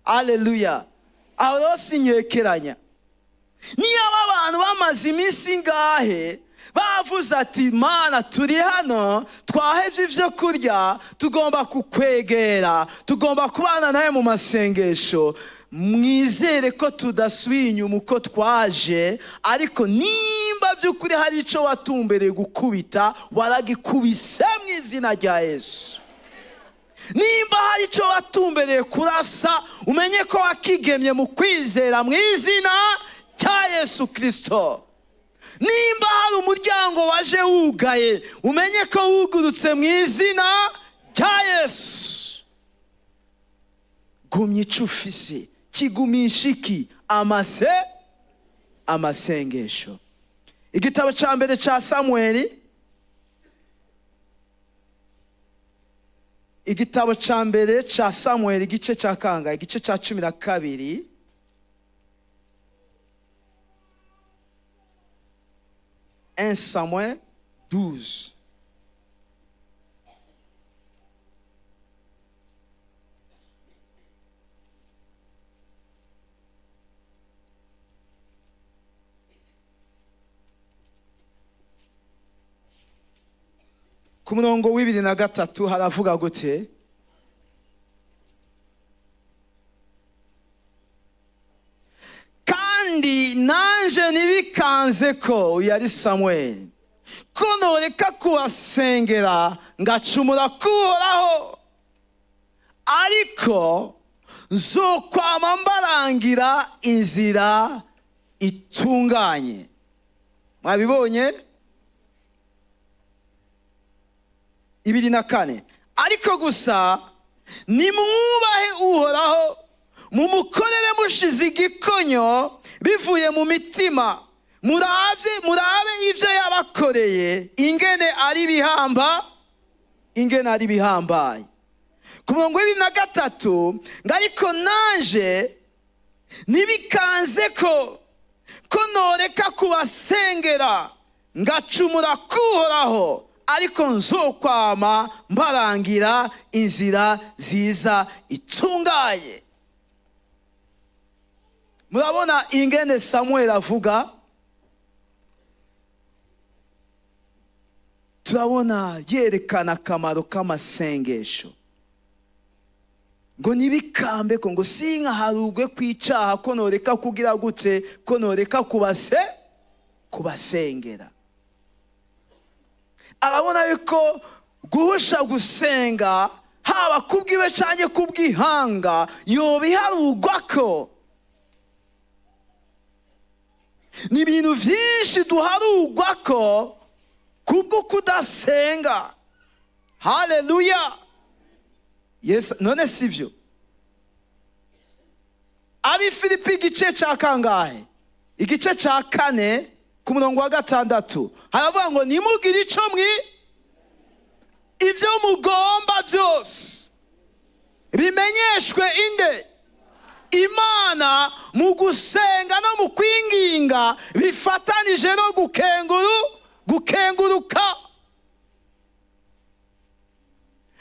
Haleluya. Aho rero sinyekeranya. Niyo abantu bamaze iminsi ngahe bavuze ati Mana turi hano twahevye ivyo kurya, tugomba kukwegera, tugomba kubana nawe mu masengesho, mwizere ko tudasubiye inyuma uko twaje. Ariko nimba by'ukuri hari ico watumbereye gukubita, waragikubise mu izina rya Yesu. Nimba hari ico watumbereye kurasa, umenye ko wakigemye mu kwizera mu izina rya Yesu Kristo. Nimba hari umuryango waje wugaye, umenye ko wugurutse mu izina rya Yesu. Gumya ico ufise, kigumisha iki? Amasengesho. Igitabo ca mbere ca Samweli, igitabo ca mbere ca Samweli, igice ca kangahe? Igice ca 12. 1 Samuel 12. Ku murongo w'23 haravuga gute? Kandi nanje nibikanze ko, yari Samweli, ko noreka kubasengera ngacumura kuhoraho, ariko nzokwama mbarangira inzira itunganye. Mwabibonye? 24. Ariko gusa nimwubahe uhoraho, mumukorere mushize igikonyo bivuye mu mitima, murabe ivyo yabakoreye ingene ari bihambaye. Ku murongo w'23 ngo ariko nanje nibikanze ko noreka kubasengera ngacumura kuhoraho, ariko nzokwama mbarangira inzira ziza itunganye. Murabona ingene Samuel avuga? Turabona yerekana akamaro k'amasengesho. Ngo nibikambe ko, ngo sinkaharugwe kwicaha ko noreka kugira gute, ko noreka kubasengera. Arabona yuko guhusha gusenga, haba kubwiwe canke kubwihanga, yobiharugwa ko. Ni ibintu vyinshi duharugwa ko kubwo kudasenga. Haleluya. Yes, none sivyo? Abi Filipi igice ca kangahe? Igice ca 4 ku murongo wa 6 haravuga ngo nimugire ico ivyo mugomba vyose bimenyeshwe inde? Imana, mu gusenga no mu kwinginga bifatanije no gukenguruka.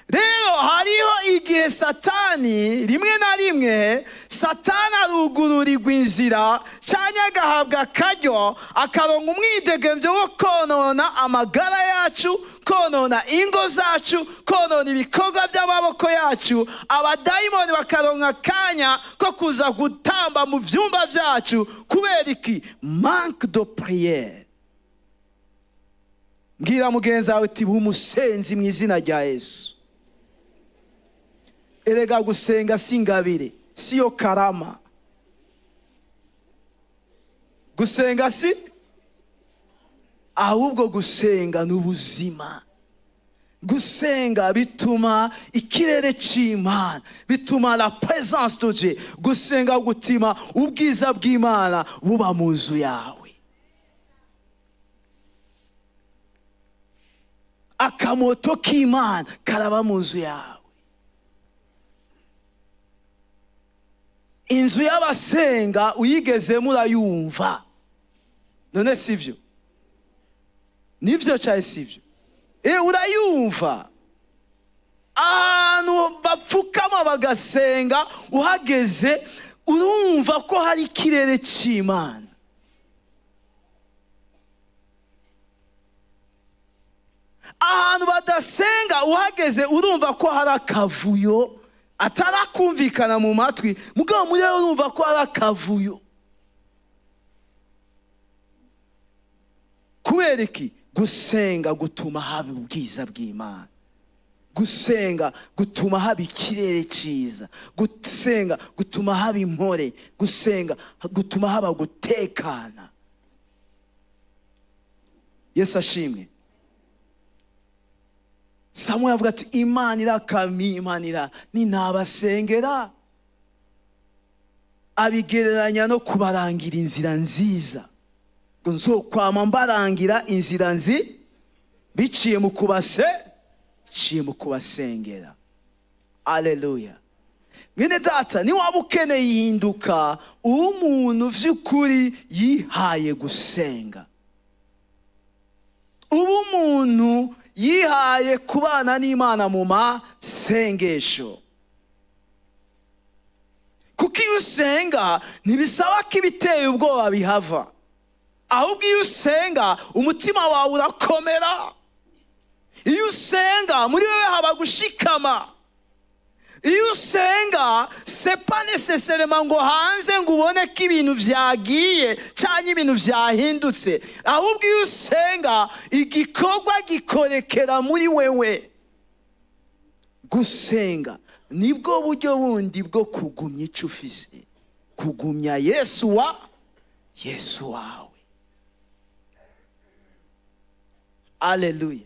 Rero hariho igihe Satani rimwe na rimwe Satani arugururirwa inzira canke agahabwa akaryo akaronka umwidegemvyo wo konona amagara yacu, konona ingo zacu, konona ibikorwa by'amaboko yacu. Abadayimoni bakaronka akanya ko kuza gutamba mu vyumba vyacu. Kubera iki? Manque de prière. Mbwira mugenzi wawe uti umusenzi mu izina rya Yesu. Erega gusenga singabire, siyo karama. Gusenga ahubwo gusenga n'ubuzima. Gusenga bituma ikirere c'Imana, bituma la présence de Dieu. Gusenga gutima ubwiza bw'Imana buba mu nzu yawe. Akamoto k'Imana karaba mu nzu yawe. inzu y'abasenga uyigezemo urayumva. None sivyo? Nivyo cyane sivyo? Urayumva. Ahantu bapfukama bagasenga uhageze urumva ko hari ikirere cy'Imana. Ahantu badasenga uhageze urumva ko hari akavuyo atarakumvikana mu matwi, mugabo muri yo urumva ko hari akavuyo. Kubera iki? Gusenga gutuma haba ubwiza bw'Imana. Gusenga gutuma haba ikirere cyiza. Gusenga gutuma haba impore. Gusenga gutuma haba gutekana. Yesu ashimwe. Samuel avuga ati Imana irakamimanira ninabasengera. Abigereranya no kubarangira inzira nziza. Ngo nzokwama mbarangira inzira biciye mu kubasengera. Haleluya. Mwene data, ni waba ukeneye ihinduka umuntu vy'ukuri yihaye gusenga. Umuntu yihaye kubana n'Imana mu masengesho. Kuko iyo usenga ntibisaba ko ibiteye ubwoba bihava. Ahubwo iyo usenga umutima wawe urakomera. Iyo usenga muri wewe haba gushikama. Iyo usenga c'est pas nécessairement ngo hanze ngo ubone ko ibintu vyagiye cyangwa ibintu vyahindutse. Ahubwo iyo usenga igikorwa gikorekera muri wewe. Gusenga nibwo buryo bundi bwo kugumya icyo ufise. Kugumya Yesu wawe. Haleluya.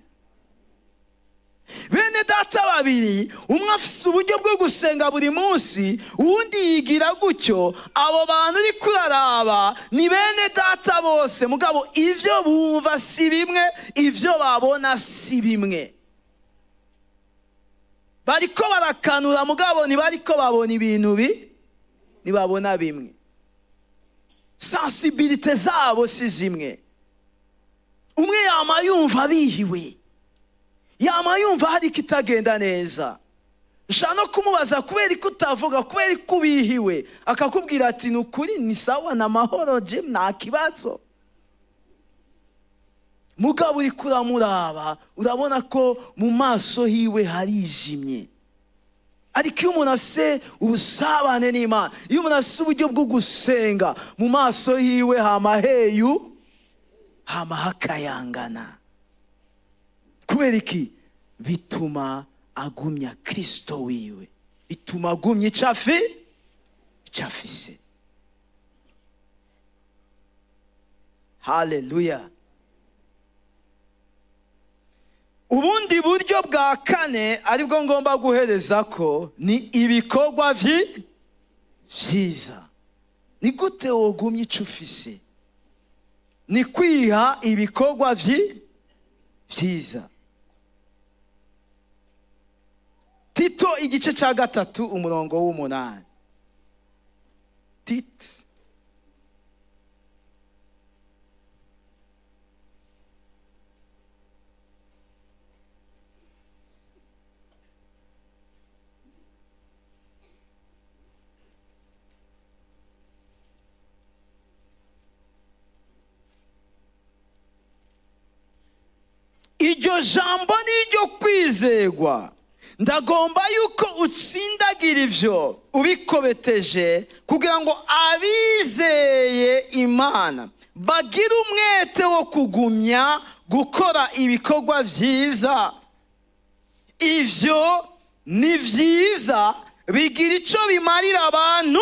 Bene data babiri, umwe afise uburyo bwo gusenga buri munsi, uwundi yigira gutyo. Abo bantu uri kuraraba ni bene data bose, mugabo ivyo bumva si bimwe, ivyo babona si bimwe. Bariko barakanura mugabo ntibariko babona ibintu ntibabona bimwe. Sensibilité zabo si zimwe. Umwe yama yumva bihiwe, yama yumva hari kitagenda neza. Nshaka no kumubaza kubera ko utavuga, kubera ko bihiwe, akakubwira ati nukuri ni sawa na mahoro je nta kibazo. Mugabo uri kuramuraba urabona ko mu maso hiwe harijimye. Ariko iyo umuntu afise ubusabane n'Imana, iyo umuntu afise uburyo bwo gusenga, mu maso hiwe hama hakayangana. Kubera iki? Bituma agumya Kristo wiwe, bituma agumya icyo afise. Haleluya. Ubundi buryo bwa kane aribwo ngomba guhereza ko ni ibikorwa vyiza. Ni gute wogumya icyo ufise? Ni kwiha ibikorwa vyiza. Tito igice cya 3 umurongo w'8. Tito iryo jambo n'iryo kwizegwa. Ndagomba yuko utsindagira ivyo ubikobeteje kugira ngo abizeye Imana bagira umwete wo kugumya gukora ibikorwa vyiza. Ivyo ni vyiza, bigira ico bimarira abantu.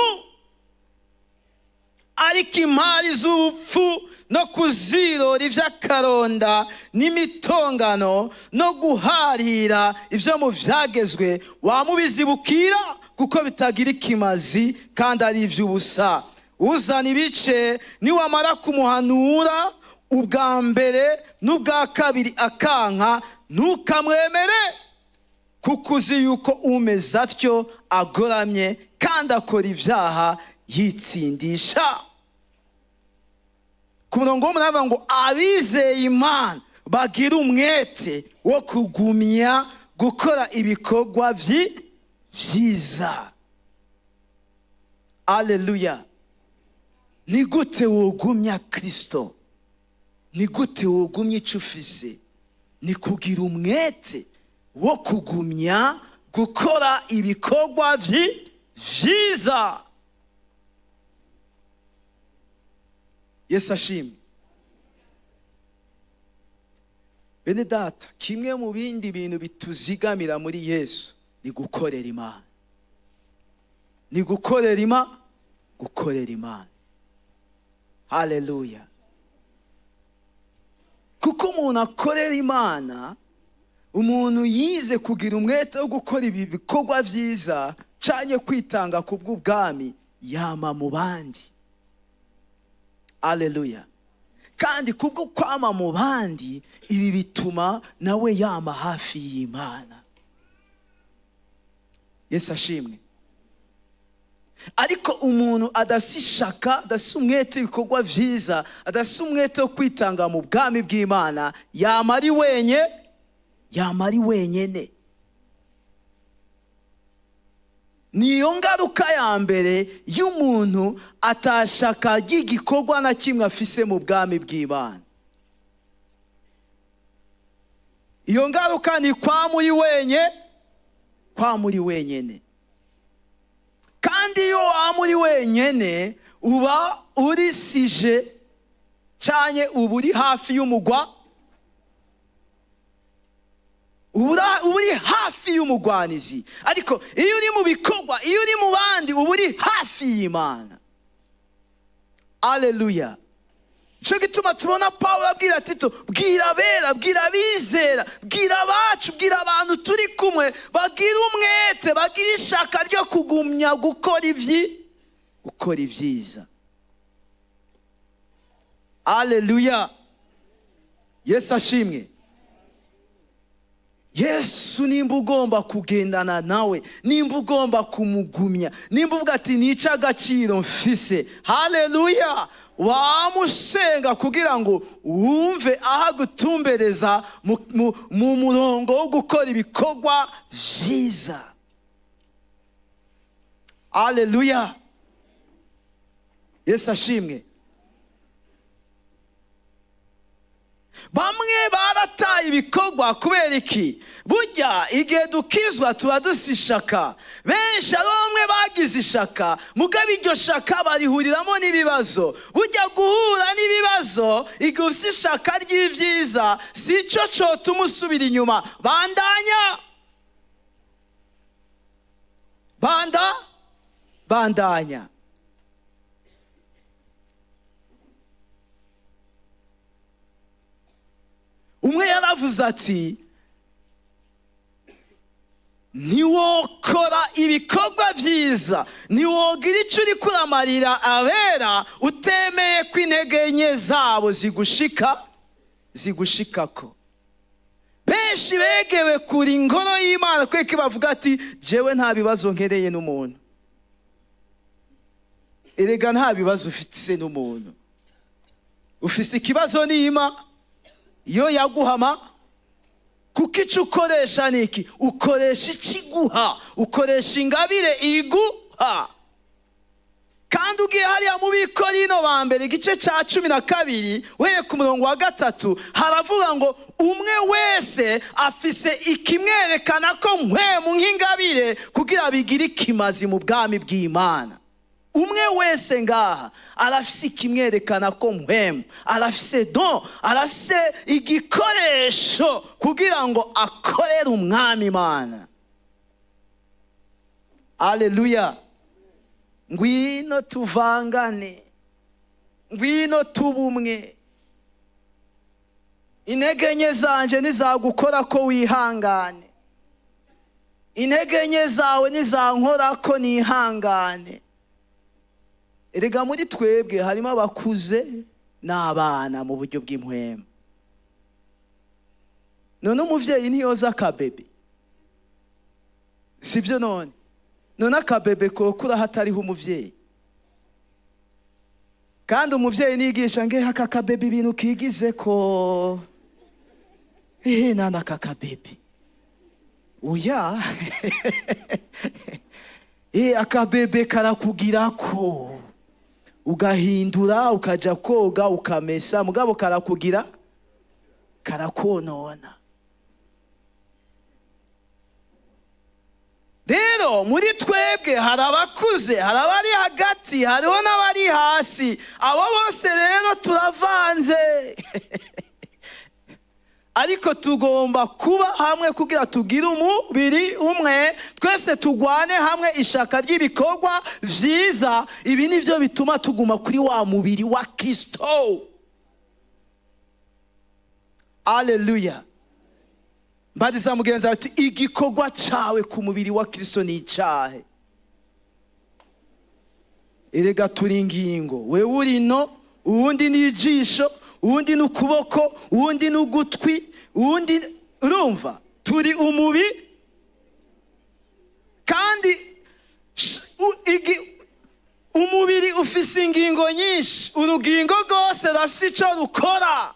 Ariko imari z'ubupfu no kuzirora ivy'akaronda n'imitongano no guharira ivyo mu vyagezwe wamubizibukira, kuko bitagira ikimazi kandi ari ivy'ubusa. Uzana ibice niwamara kumuhanura ubwa mbere n'ubwa kabiri akanka, ntukamwemere, kuko uzi yuko umeze atyo agoramye kandi akora ivyaha yitsindisha. Ku murongo w'umunani ngo abizeye Imana bagira umwete wo kugumya gukora ibikorwa byiza. Haleluya. Ni gute wogumya Kristo? Ni gute wogumya icyo ufise? Ni kugira umwete wo kugumya gukora ibikorwa byiza. Yesu ashimwe. Bene data, kimwe mu bindi bintu bituzigamira muri Yesu ni gukorera Imana. Ni gukorera Imana. Haleluya. Kuko umuntu akorera Imana, umuntu yize kugira umwete wo gukora ibi bikorwa byiza cyane kwitanga ku bw'ubwami, yama mu bandi. Haleluya. Kandi kubwo kwama mu bandi, ibi bituma nawe yama hafi y'Imana. Yesu ashimwe. Ariko umuntu adafite ishaka, adafite umwete ibikorwa byiza, adafite umwete wo kwitanga mu bwami bw'Imana, yama ari wenyine. Niyo ngaruka ya mbere y'umuntu atashaka igikorwa na kimwe afise mu bwami bw'Imana. Iyo ngaruka ni kwa muri wenyine. Kandi iyo muri wenyine uba uri sije cyane, uba uri hafi y'umugwa, uba uri hafi y'umugwanizi. Ariko iyo uri mu bikorwa, iyo uri mu bandi, uba uri hafi y'Imana. Haleluya. Cyo gituma tubona Pawulo abwira Tito, bwira abera, bwira abizera, bwira abacu, bwira abantu turi kumwe, bagira umwete, bagira ishaka ryo kugumya gukora ibyiza. Haleluya. Yesu ashimwe. Yesu nimba ugomba kugendana nawe, nimba ugomba kumugumya, nimba uvuga ati nica agaciro mfise, haleluya, wamusenga kugira ngo wumve ahagutumbereza mu murongo wo gukora ibikorwa byiza. Haleluya. Yesu ashimwe. Bamwe barataye ibikorwa kubera iki? Burya igihe dukizwa tuba dusa ishaka. Benshi ari bamwe bagize ishaka, mugabo iryo shaka barihuriramo n'ibibazo. Burya guhura n'ibibazo, igihe ufite ishaka ry'ibyiza, si cyo cyotuma usubira inyuma. Bandanya. Umwe yaravuze ati, niwokora ibikorwa byiza, niwogira icyo uri kuramarira abera, utemeye ko intege nke zabo zigushikako. Benshi begewe kuri ingoro y'Imana kweko bavuga ati, jewe nta bibazo nkereye n'umuntu. Erega nta bibazo ufite n'umuntu. Ufise ikibazo n'Imana. Iyo yaguhama, kuko icyo ukoresha ni iki? Ukoresha ikiguha, ukoresha ingabire iguha. Kandi ugiye hariya mu Bikorino ba mbere igice cya 12 uhereye ku murongo wa 3, haravuga ngo umwe wese afise ikimwerekana ko mpwemu nk'ingabire kugira bigire ikimazi mu bwami bw'Imana. Umwe wese ngaha arafise ikimwerekana ko mpwemu, arafise don, arafise igikoresho kugira ngo akorere umwami Imana. Haleluya. Ngwino tuvangane, ngwino tubumwe. Intege nke zanje nizagukora ko wihangane, intege nke zawe nizankora ko nihangane. Erega muri twebwe harimo abakuze n'abana mu buryo bw'impwemu. None umuvyeyi ntiyoza akabebe, sibyo? None akabebe kokura hatariho umuvyeyi. kandi umuvyeyi nigisha nge aka kabebi ibintu kigize ko nana aka kabebi oya akabebe karakugirako ugahindura ukaja koga ukamesa mugabo karakonona. Rero muri twebwe hari abakuze, hari abari hagati, hariho n'abari hasi. Abo bose rero turavanze ariko tugomba kuba hamwe kugira tugire umubiri umwe, twese tugwane hamwe ishaka ry'ibikorwa vyiza. Ibi nivyo bituma tuguma kuri wa mubiri wa Kristo. Haleluya. Mbadiza mugenzi ati igikorwa cawe ku mubiri wa Kristo ni icahe? Erega turi ingingo, wewe uri no, uwundi ni ijisho, uwundi ni ukuboko, uwundi ni ugutwi, uwundi urumva turi umubiri. Kandi umubiri ufise ingingo nyinshi, urugingo rwose rufise ico rukora.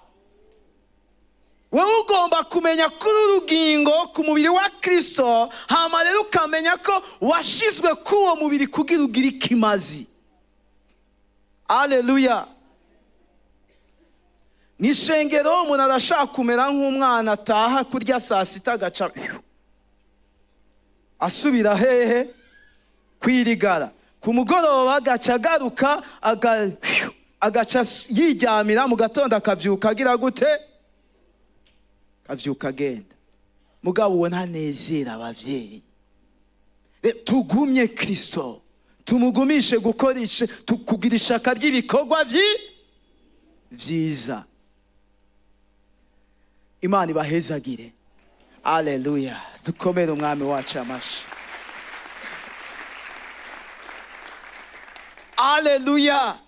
Wewe ugomba kumenya kuri urugingo ku mubiri wa Kristo, hama rero ukamenya ko washizwe kuwo mubiri kugira ugire ikimazi. Haleluya. Nishengero umuntu arashaka kumera nk'umwana ataha kurya saa sita agaca asubira hehe kwirigara, ku mugoroba agaca agaruka agaca yiryamira, mu gatondo akavyuka agira gute? Kavyuka agenda. Mugabo uwo ntanezera abavyeyi. Tugumye Kristo, tumugumishe gukoresha kugira ishaka ry'ibikorwa vyiza. Imana ibahezagire. Haleluya. Dukomere umwami wacu amashi. Haleluya.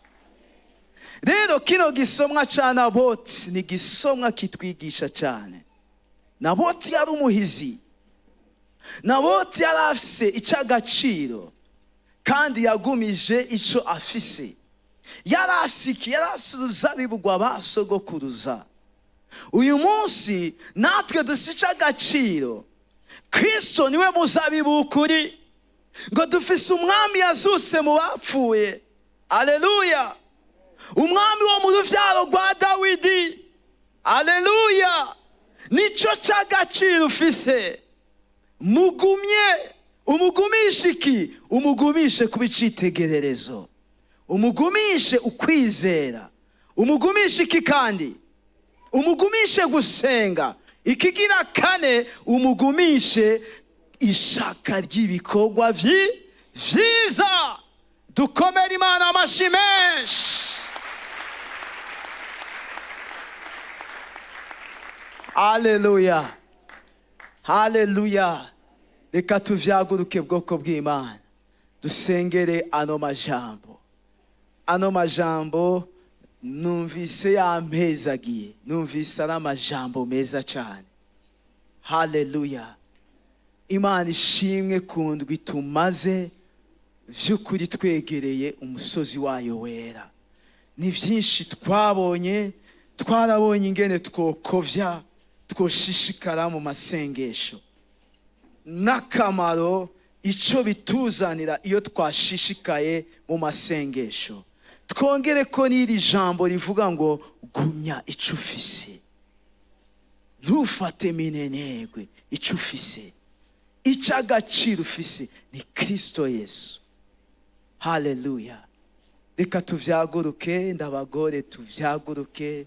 Rero kino gisomwa ca Naboti ni gisomwa kitwigisha cyane. Naboti yari umuhizi. Naboti yari afise icagaciro kandi yagumije ico afise. Yari afise uruzabibu rw'abasogokuruza. Uyu munsi natwe dufise agaciro. Kristo niwe muzabibu ukuri, ngo dufise umwami yazuse mu bapfuye. Haleluya. Umwami wo mu ruvyaro rwa Dawidi. Haleluya. Nico c'agaciro ufise. Umugumishe iki? Umugumishe kuba icitegererezo, umugumishe ukwizera, umugumishe iki kandi? Umugumishe gusenga. Ikigira kane, umugumishe ishaka ry'ibikorwa vyiza. Dukomere Imana amashi menshi. Haleluya. Haleluya. Reka tuvyaguruke bwoko bw'Imana, dusengere ano majambo. Ano majambo numvise yampezagiye, numvise ari amajambo meza cyane. Haleluya. Imana ishimwe ku ndwi tumaze vy'ukuri twegereye umusozi wayo wera. Ni vyinshi twabonye, twarabonye ingene twokovya, twoshishikara mu masengesho. Nakamaro ico bituzanira iyo twashishikaye mu masengesho. Twongere ko n'iri jambo rivuga ngo gumya ico ufise. Ntufate minenegwe ico ufise. Icagaciro ufise ni Kristo Yesu. Haleluya. Reka tuvyaguruke, ndabagore tuvyaguruke,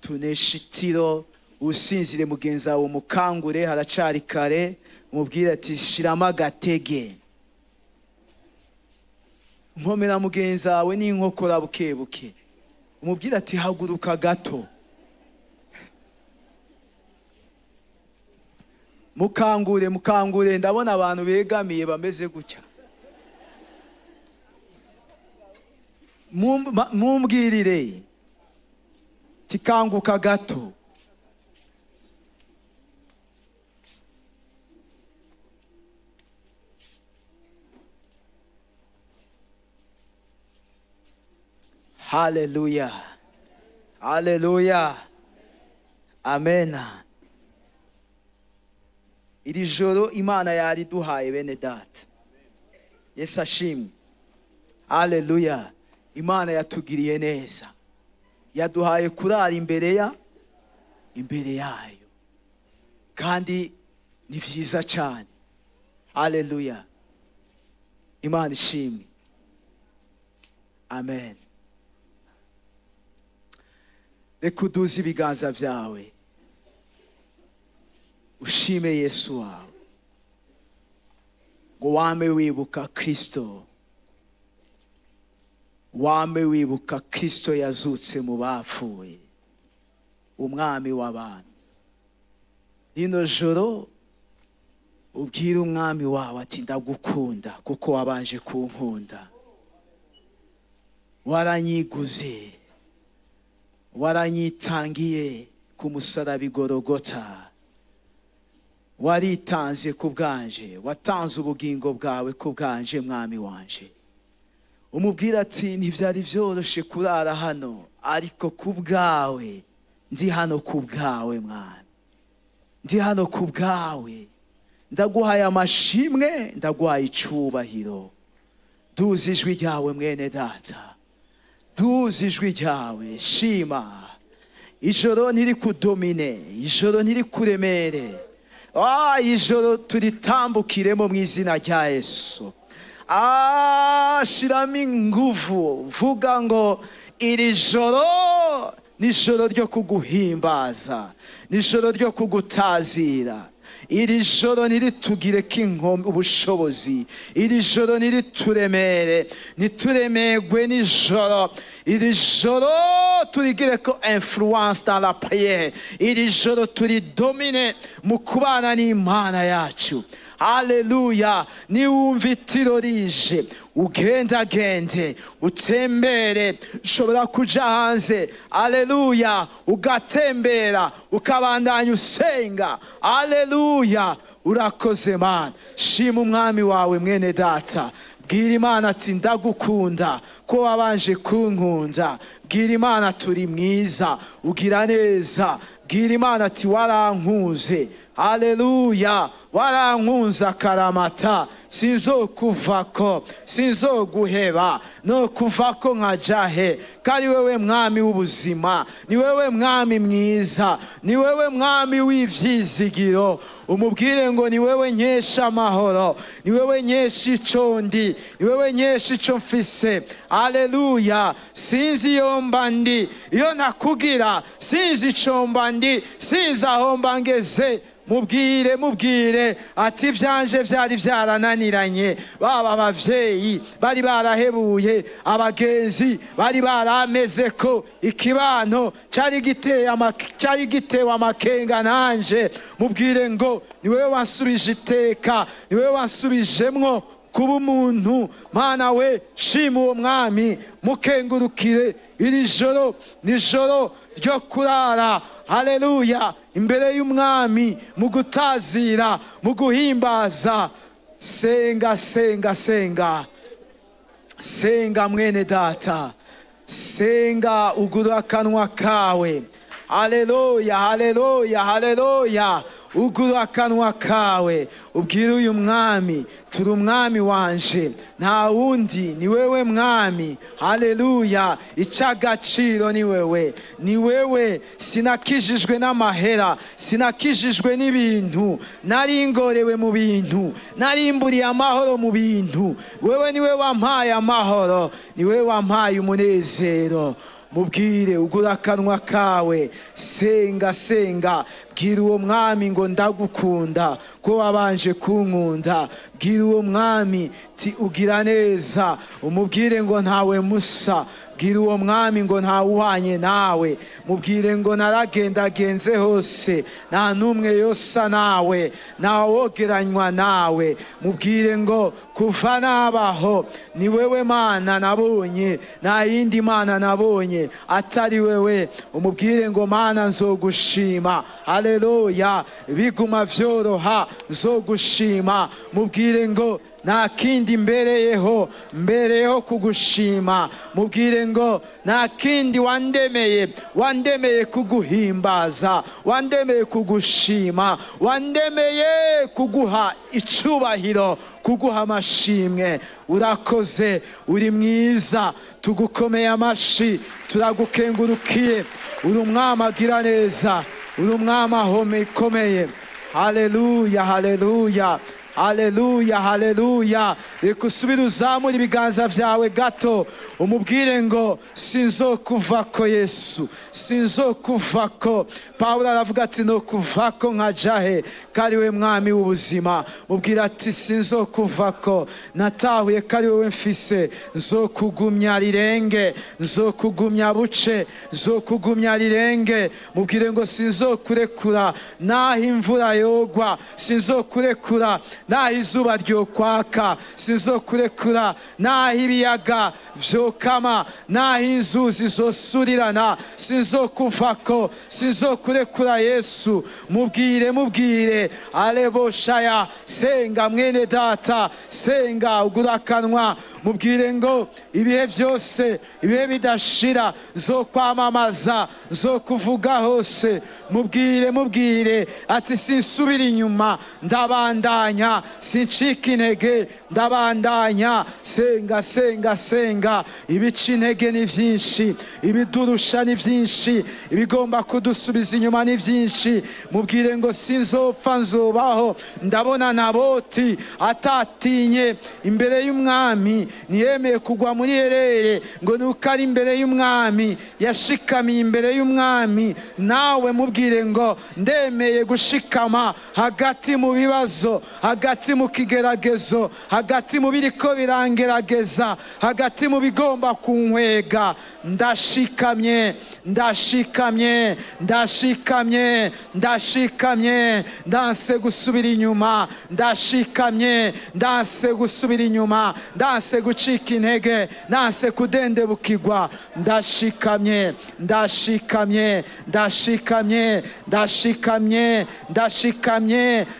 tuneshitiro. Usinzire mugenzi wawe umukangure, haracari kare, umubwire ati shiramo agatege. Nkomera mugenzi wawe n'inkokora bukebuke, umubwire ati haguruka gato. Mukangure, ndabona abantu begamiye bameze gutya. Mumbwirire tikanguka gato. Haleluya, haleluya, amena. Iri joro Imana yariduhaye bene data. Yesu ashimwe. Haleluya. Imana yatugiriye neza, yaduhaye kurara imbere yayo, kandi ni vyiza cyane. Haleluya, Imana ishimwe. Amen. Reka uduze ibiganza byawe ushime Yesu wawe, ngo wame wibuka Kristo, wame wibuka Kristo yazutse mu bapfuye, umwami w'abantu. Rino joro ubwire umwami wawe ati ndagukunda kuko wabanje kunkunda. Waranyiguze, waranyitangiye ku musaraba i Gologota, waritanze ku bwanje, watanze ubugingo bwawe ku bwanje mwami wanje. Umubwira ati ntibyari byoroshe kurara hano, ariko ku bwawe ndi hano, ku bwawe mwami, ndi hano ku bwawe. Ndaguhaye amashimwe, ndaguhaye icubahiro. Duze ijwi ryawe mwene data, duze ijwi ryawe, shima. Ijoro ntiri kudomine, ijoro ntiri kuremere. Ijoro turitambukiremo mu izina rya Yesu. Shiramo inguvu, vuga ngo iri joro ni ijoro ryo kuguhimbaza, ni ijoro ryo kugutazira. Iri joro ntiritugireko ubushobozi, iri joro ntirituremere, ntituremerwe n'ijoro. Iri joro turigireko influence dans la prière, iri joro turidomine mu kubana n'Imana yacu. Haleluya. Niwumva itiro rije, ugendagende, utembere. Ushobora kuja hanze, haleluya, ugatembera, ukabandanya usenga. Haleluya. Urakoze Mana. Shima umwami wawe mwene data. Bwira Imana ati ndagukunda ko wabanje kunkunda. Bwira Imana turi mwiza, ugira neza. Bwira Imana ati warankunze. Haleluya. Warankunze akaramata, sinzokuvako, sinzoguheba, no kuvako nkajahe. Kari wewe mwami w'ubuzima, ni wewe mwami mwiza, ni wewe mwami w'ivyizigiro. Umubwire ngo ni wewe nkesha amahoro, ni wewe nkesha ico ndi, ni wewe nkesha ico mfise. Haleluya. Sinzi iyo mba ndi, iyo nakugira sinzi ico mba ndi, sinzi aho mba ngeze. Mubwire ati ivyanje vyari vyarananiranye. Baba abavyeyi bari barahebuye, abagenzi bari baramezeko, ikibano cari gitewe amakenga nanje. Mubwire ngo ni wewe wansubije iteka, ni wewe wansubijemwo kuba umuntu. Mana we, shima uwo mwami, mukengurukire. Iri joro ni joro ryo kurara, haleluya, imbere y'umwami, mu gutazira, mu guhimbaza. Senga, senga, senga, senga mwene data, senga, ugura akanwa kawe. Haleluya, haleluya, haleluya. Ugura akanwa kawe, ubwire uyu mwami, turi umwami wanje, nta wundi, ni wewe mwami. Haleluya. Icagaciro ni wewe, ni wewe. Sinakijijwe n'amahera, sinakijijwe n'ibintu, nari ngorewe mu bintu, nari mburiye amahoro mu bintu. Wewe ni wewe wampaye amahoro, ni wewe wampaye umunezero. Mubwire, ugura akanwa kawe, senga, senga. Bwira uwo mwami ngo ndagukunda ko wabanje kunkunda. Bwira uwo mwami ti ugira neza. Umubwire ngo ntawe musa. Bwira uwo mwami ngo ntawuhanye nawe. Mubwire ngo naragendagenze hose, nta numwe yosa nawe, ntawogeranywa nawe. Mubwire ngo kuva nabaho ni wewe Mana nabonye, nta yindi Mana nabonye atari wewe. Umubwire ngo Mana nzogushima. Haleluya. Biguma vyoroha, nzogushima. Mubwire ngo nta kindi mbereyeho kugushima. Mubwire ngo nta kindi wandemeye kuguhimbaza, wandemeye kugushima, wandemeye kuguha icubahiro, kuguha amashimwe. Urakoze, uri mwiza, tugukomeye amashi, turagukengurukiye. Uri umwami agira neza, uri umwami ikomeye. Haleluya, haleluya, haleluya, haleluya. Reka usubire uzamure ibiganza byawe gato, umubwire ngo sinzokuvako Yesu, sinzokuvako. Pawulo aravuga ati no kuvako nka jahe, kari we mwami w'ubuzima. Mubwira ati sinzokuvako, natahuye kari wewe mfise. Nzokugumya rirenge, nzokugumya buce, nzokugumya rirenge. Mubwire ngo sinzokurekura naho imvura yogwa, sinzokurekura naho izuba ryokwaka, sinzokurekura naho ibiyaga vyokama, naho inzuzi zosurirana, sinzokuvako, sinzokurekura Yesu. Mubwire aleboshaya. Senga mwene data, senga ugurakanwa. Mubwire ngo ibihe byose, ibihe bidashira, zokwamamaza, zokuvuga hose. Mubwire ati sinsubira inyuma, ndabandanya, sincika intege, ndabandanya. Senga. Ibica intege ni byinshi, ibidurusha ni byinshi, ibigomba kudusubiza inyuma ni byinshi. Mubwire ngo sinzopfa, nzobaho. Ndabona Naboti atatinye imbere y'umwami, ntiyemeye kugwa muri herere ngo nuko ari imbere y'umwami, yashikamiye imbere y'umwami. Nawe mubwire ngo ndemeye gushikama hagati mu bibazo, hagati mu kigeragezo, hagati mu biriko birangerageza, hagati mu bigomba kunkwega. Ndashikamye, ndanse gusubira inyuma, ndashikamye, ndanse gusubira inyuma, ndanse gucika intege, ndanse kudendebukirwa. Ndashikamye,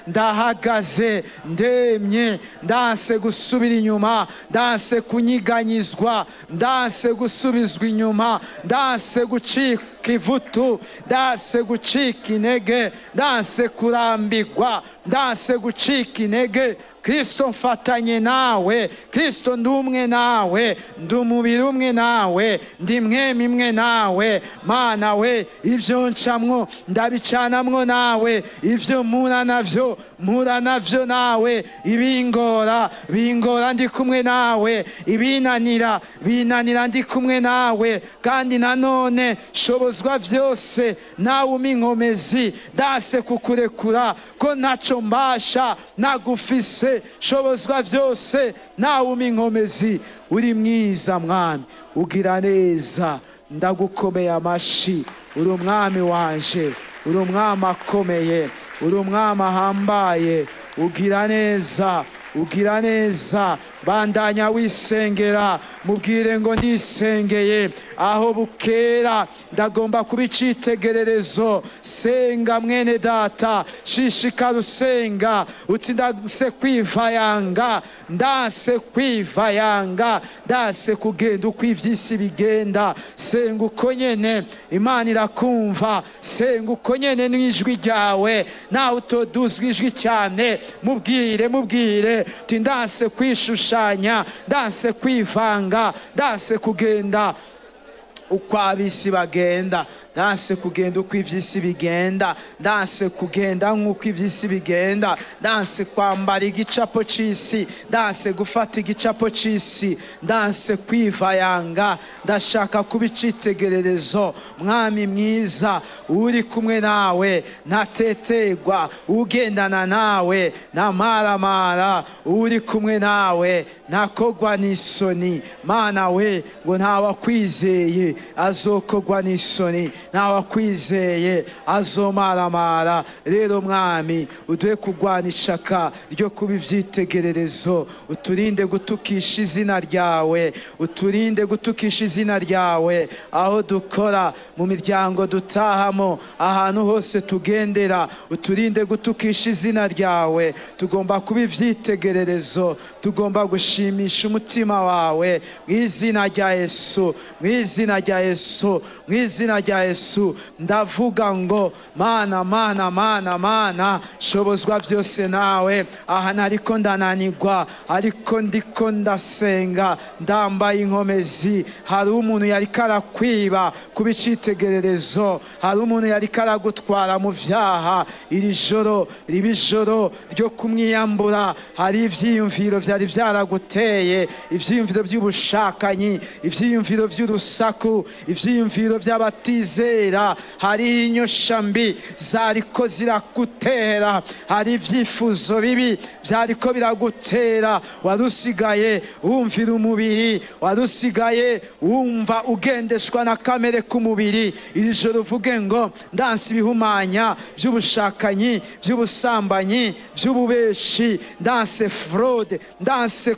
ndahagaze, ndemye, ndanse gusubira inyuma, ndanse kunyiganyizwa, ndanse gusubizwa inyuma, ndanse gucika ivutu, ndanse gucika intege, ndanse kurambirwa, ndanse gucika intege. Kristo mfatanye nawe, Kristo ndi umwe nawe, ndi umubiri umwe nawe, ndi mwemi imwe nawe. Mana we, ivyo ncamwo ndabicanamwo nawe, ivyo mpura navyo nawe. Bingora ndi kumwe nawe, binanira ndi kumwe nawe. Kandi nanone shobozwa vyose nawe umpa inkomezi, ndanse kukurekura ko ntaco mbasha nagufise. Shobozwa vyose nawe umpa inkomezi. Uri mwiza mwami, ugira neza, ndagukomeye amashi. Uri umwami wanje, uri umwami akomeye, uri umwami ahambaye. Ugira neza, bandanya wisengera. Mubwire ngo ndisengeye aho bukera, ndagomba kuba icitegererezo. Senga mwene data, shishikara usenga uti ndanse kwivayanga, ndanse kugenda uko ivy'isi bigenda. Senga uko nyene, Imana irakumva. Senga uko nyene n'ijwi ryawe, nawe utoduzwa ijwi cyane. Mubwire uti ndanse kwishushanya, ndanse kwivanga, ndanse kugenda uko ab'isi bagenda, ndanse kugenda uko ivy'isi bigenda, ndanse kugenda nk'uko ivy'isi bigenda, ndanse kwambara igicapo c'isi, ndanse gufata igicapo c'isi, ndanse kwivayanga. Ndashaka kuba icitegererezo. Mwami mwiza, uri kumwe nawe ntatetegwa, ugendana nawe ntamaramara, uri kumwe nawe ntakogwa n'isoni. Mana we, ngo ntawakwizeye azokogwa n'isoni. ntawakwizeye azomaramara. Rero mwami uduhe kurwana ishaka ryo kuba ivyitegererezo, uturinde gutukisha izina ryawe, uturinde gutukisha izina ryawe aho dukora, mu miryango dutahamo, ahantu hose tugendera, uturinde gutukisha izina ryawe. Tugomba kuba ivyitegererezo, tugomba gushimisha umutima wawe mu izina rya Yesu, mu izina rya Yesu, mu izina rya Yesu. Ndavuga ngo mana mana mana mana, shobozwa byose nawe. Aha nariko ndananirwa, ariko ndiko ndasenga ndambaye inkomezi. Hari umuntu yari karakwiba kuba icitegererezo, hari umuntu yari karagutwara mu vyaha. Iri joro riba ijoro ryo kumwiyambura. Hari ivyiyumviro vyari vyaraguteye, ivyiyumviro by'ubushakanyi, ivyiyumviro by'urusaku, ivyiyumviro by'abatizera. Hari inyosha mbi zariko zirakutera, hari ivyifuzo bibi vyariko biragutera. Warusigaye wumvira umubiri, warusigaye wumva ugendeshwa na kamere k'umubiri. Iri joro uvuge ngo ndanse ibihumanya by'ubushakanyi, by'ubusambanyi, by'ububeshi, ndanse fraude, ndanse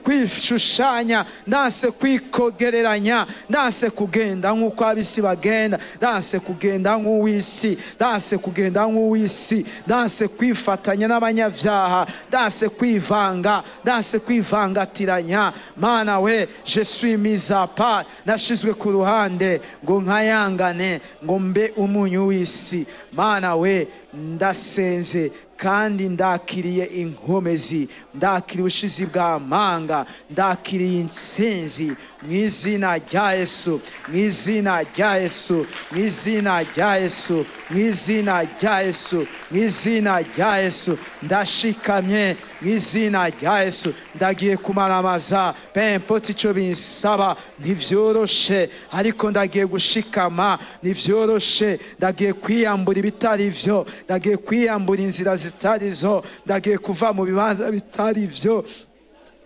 kwishushanya, ndanse kwikogereranya, ndanse kugenda nk'uko abisi bagenda, ndanse kugenda nk'uw'isi, ndanse kugenda nk'uw'isi, ndanse kwifatanya n'abanyavyaha, ndanse kwivanga, ndanse kwivangatiranya. Mana we, je suis mis à part, nashizwe ku ruhande ngo nkayangane, ngo mbe umunyu w'isi. Mana we, ndasenze kandi ndakiriye inkomezi, ndakiriye ubushizi bw'amanga, ndakiriye intsinzi mu izina rya Yesu, mu izina rya Yesu, mu izina rya Yesu, mu izina rya Yesu, mu izina rya Yesu. Ndashikamye mu izina rya Yesu, ndagiye kumaramaza. Peu importe ico binsaba, ntivyoroshe, ariko ndagiye gushikama, ntivyoroshe. Ndagiye kwiyambura ibitari vyo, ndagiye kwiyambura inzira zitarizo, ndagiye kuva mu bibanza bitari vyo,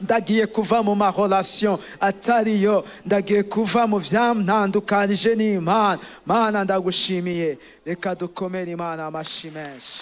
ndagiye kuva mu marelation atariyo, ndagiye kuva mu vyantandukanije n'Imana. Mana ndagushimiye, reka dukomere Imana amashi menshi.